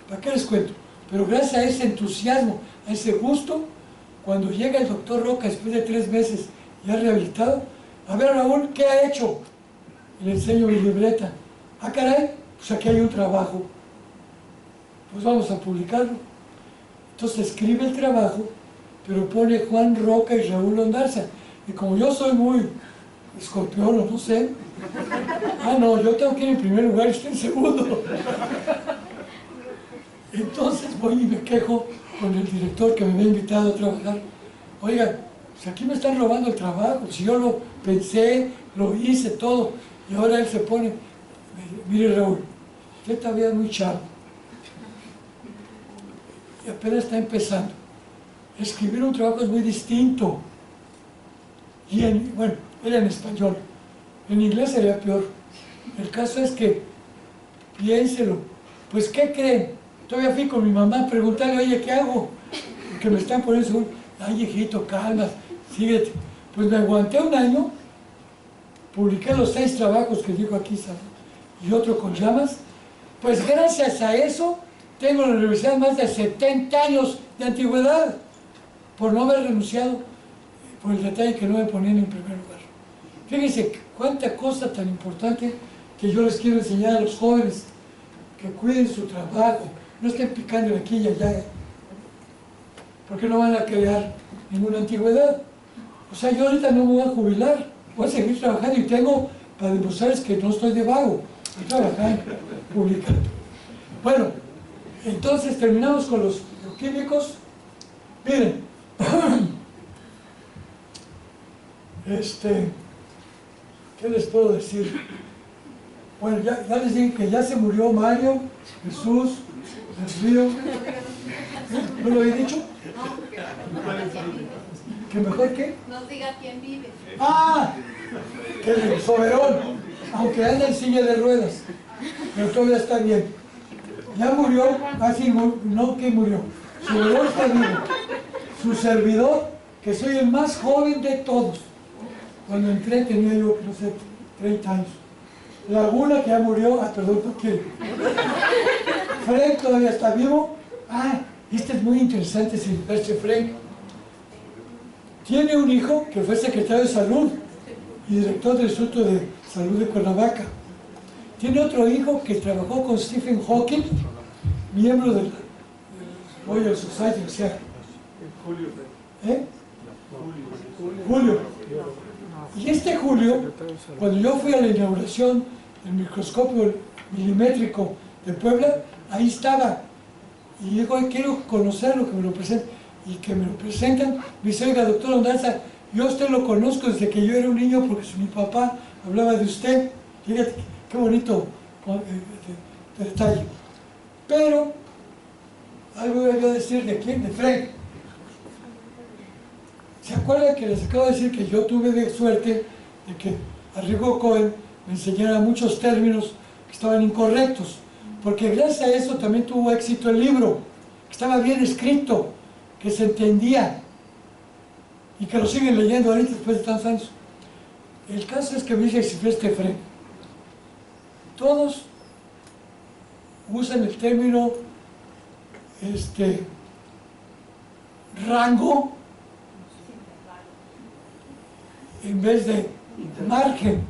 ¿para qué les cuento? Pero gracias a ese entusiasmo, a ese gusto, cuando llega el doctor Roca después de 3 meses ya rehabilitado: a ver, Raúl, ¿qué ha hecho? y le enseño mi libreta. Ah, caray, pues aquí hay un trabajo, pues vamos a publicarlo. Entonces escribe el trabajo, pero pone Juan Roca y Raúl Ondarza. Y como yo soy muy escorpión, o no sé, no, yo tengo que ir en primer lugar y estoy en segundo. Entonces voy y me quejo con el director que me había invitado a trabajar. Oiga, pues aquí me están robando el trabajo, si yo lo pensé, lo hice todo, y ahora él se pone, mire Raúl, usted todavía es muy chavo, y apenas está empezando. Escribir un trabajo es muy distinto, y bueno, era en español, en inglés sería peor. El caso es que, piénselo, pues ¿qué creen? Todavía fui con mi mamá a preguntarle, oye, ¿qué hago? Que me están poniendo seguro. Ay, hijito, calma, síguete. Pues me aguanté un año, publiqué los 6 trabajos que dijo aquí, y otro con llamas. Pues gracias a eso, tengo en la universidad más de 70 años de antigüedad, por no haber renunciado, por el detalle que no me ponían en primer lugar. Fíjense cuánta cosa tan importante que yo les quiero enseñar a los jóvenes, que cuiden su trabajo, no estén picando de aquí y allá, porque no van a crear ninguna antigüedad. O sea, yo ahorita no me voy a jubilar, voy a seguir trabajando y tengo para demostrarles que no estoy de vago, estoy trabajando, publicando. Bueno, entonces terminamos con los bioquímicos. Miren, ¿qué les puedo decir? Bueno, ya les dije que ya se murió Mario, Jesús, el río. ¿No lo había dicho? ¿Que mejor qué? Nos diga quién vive. ¡Ah! Que el Soberón, aunque anda en silla de ruedas, pero todavía está bien. Ya murió, así no que murió. Soberón está vivo. Su servidor, que soy el más joven de todos. Cuando entré tenía yo, no sé, 30 años. Laguna, que ya murió, perdón, ¿por qué? Frank todavía está vivo. Este es muy interesante, Silvestre Frank. Tiene un hijo que fue secretario de Salud y director del Instituto de Salud de Cuernavaca. Tiene otro hijo que trabajó con Stephen Hawking, miembro del Royal Society, o sea, Julio. Y este Julio, cuando yo fui a la inauguración del microscopio milimétrico de Puebla, ahí estaba. Y digo, quiero conocerlo, que me lo presenten. Y que me lo presentan, me dice, oiga, doctor Ondarza, yo a usted lo conozco desde que yo era un niño porque mi papá hablaba de usted. Fíjate, qué bonito detalle. Pero, algo voy a decir de quién, de Frank. ¿Se acuerdan que les acabo de decir que yo tuve de suerte de que Arrigo Cohen me enseñara muchos términos que estaban incorrectos? Porque gracias a eso también tuvo éxito el libro, que estaba bien escrito, que se entendía y que lo siguen leyendo ahorita después de tantos años. El caso es que me dice Silvestre Frank, todos usan el término rango en vez de margen,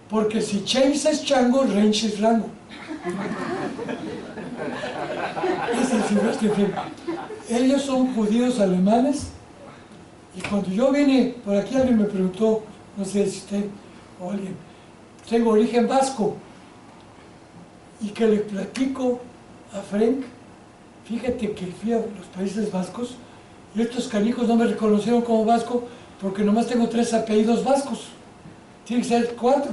porque si change es chango, range es rango. Es el Silvestre Frank. Ellos son judíos alemanes y cuando yo vine, por aquí alguien me preguntó, no sé si usted o alguien, tengo origen vasco, y que le platico a Frank, fíjate que fui a los Países Vascos y estos canijos no me reconocieron como vasco porque nomás tengo 3 apellidos vascos, tiene que ser 4.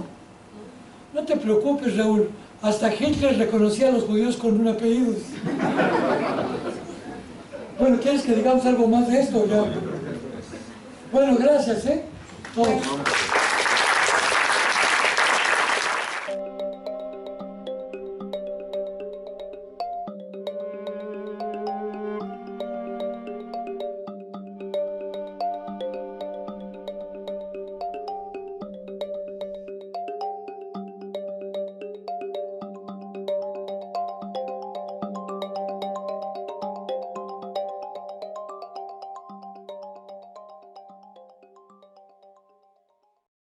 No te preocupes, Raúl, hasta Hitler reconocía a los judíos con un apellido. Bueno, ¿quieres que digamos algo más de esto? Ya. Bueno, gracias, todos.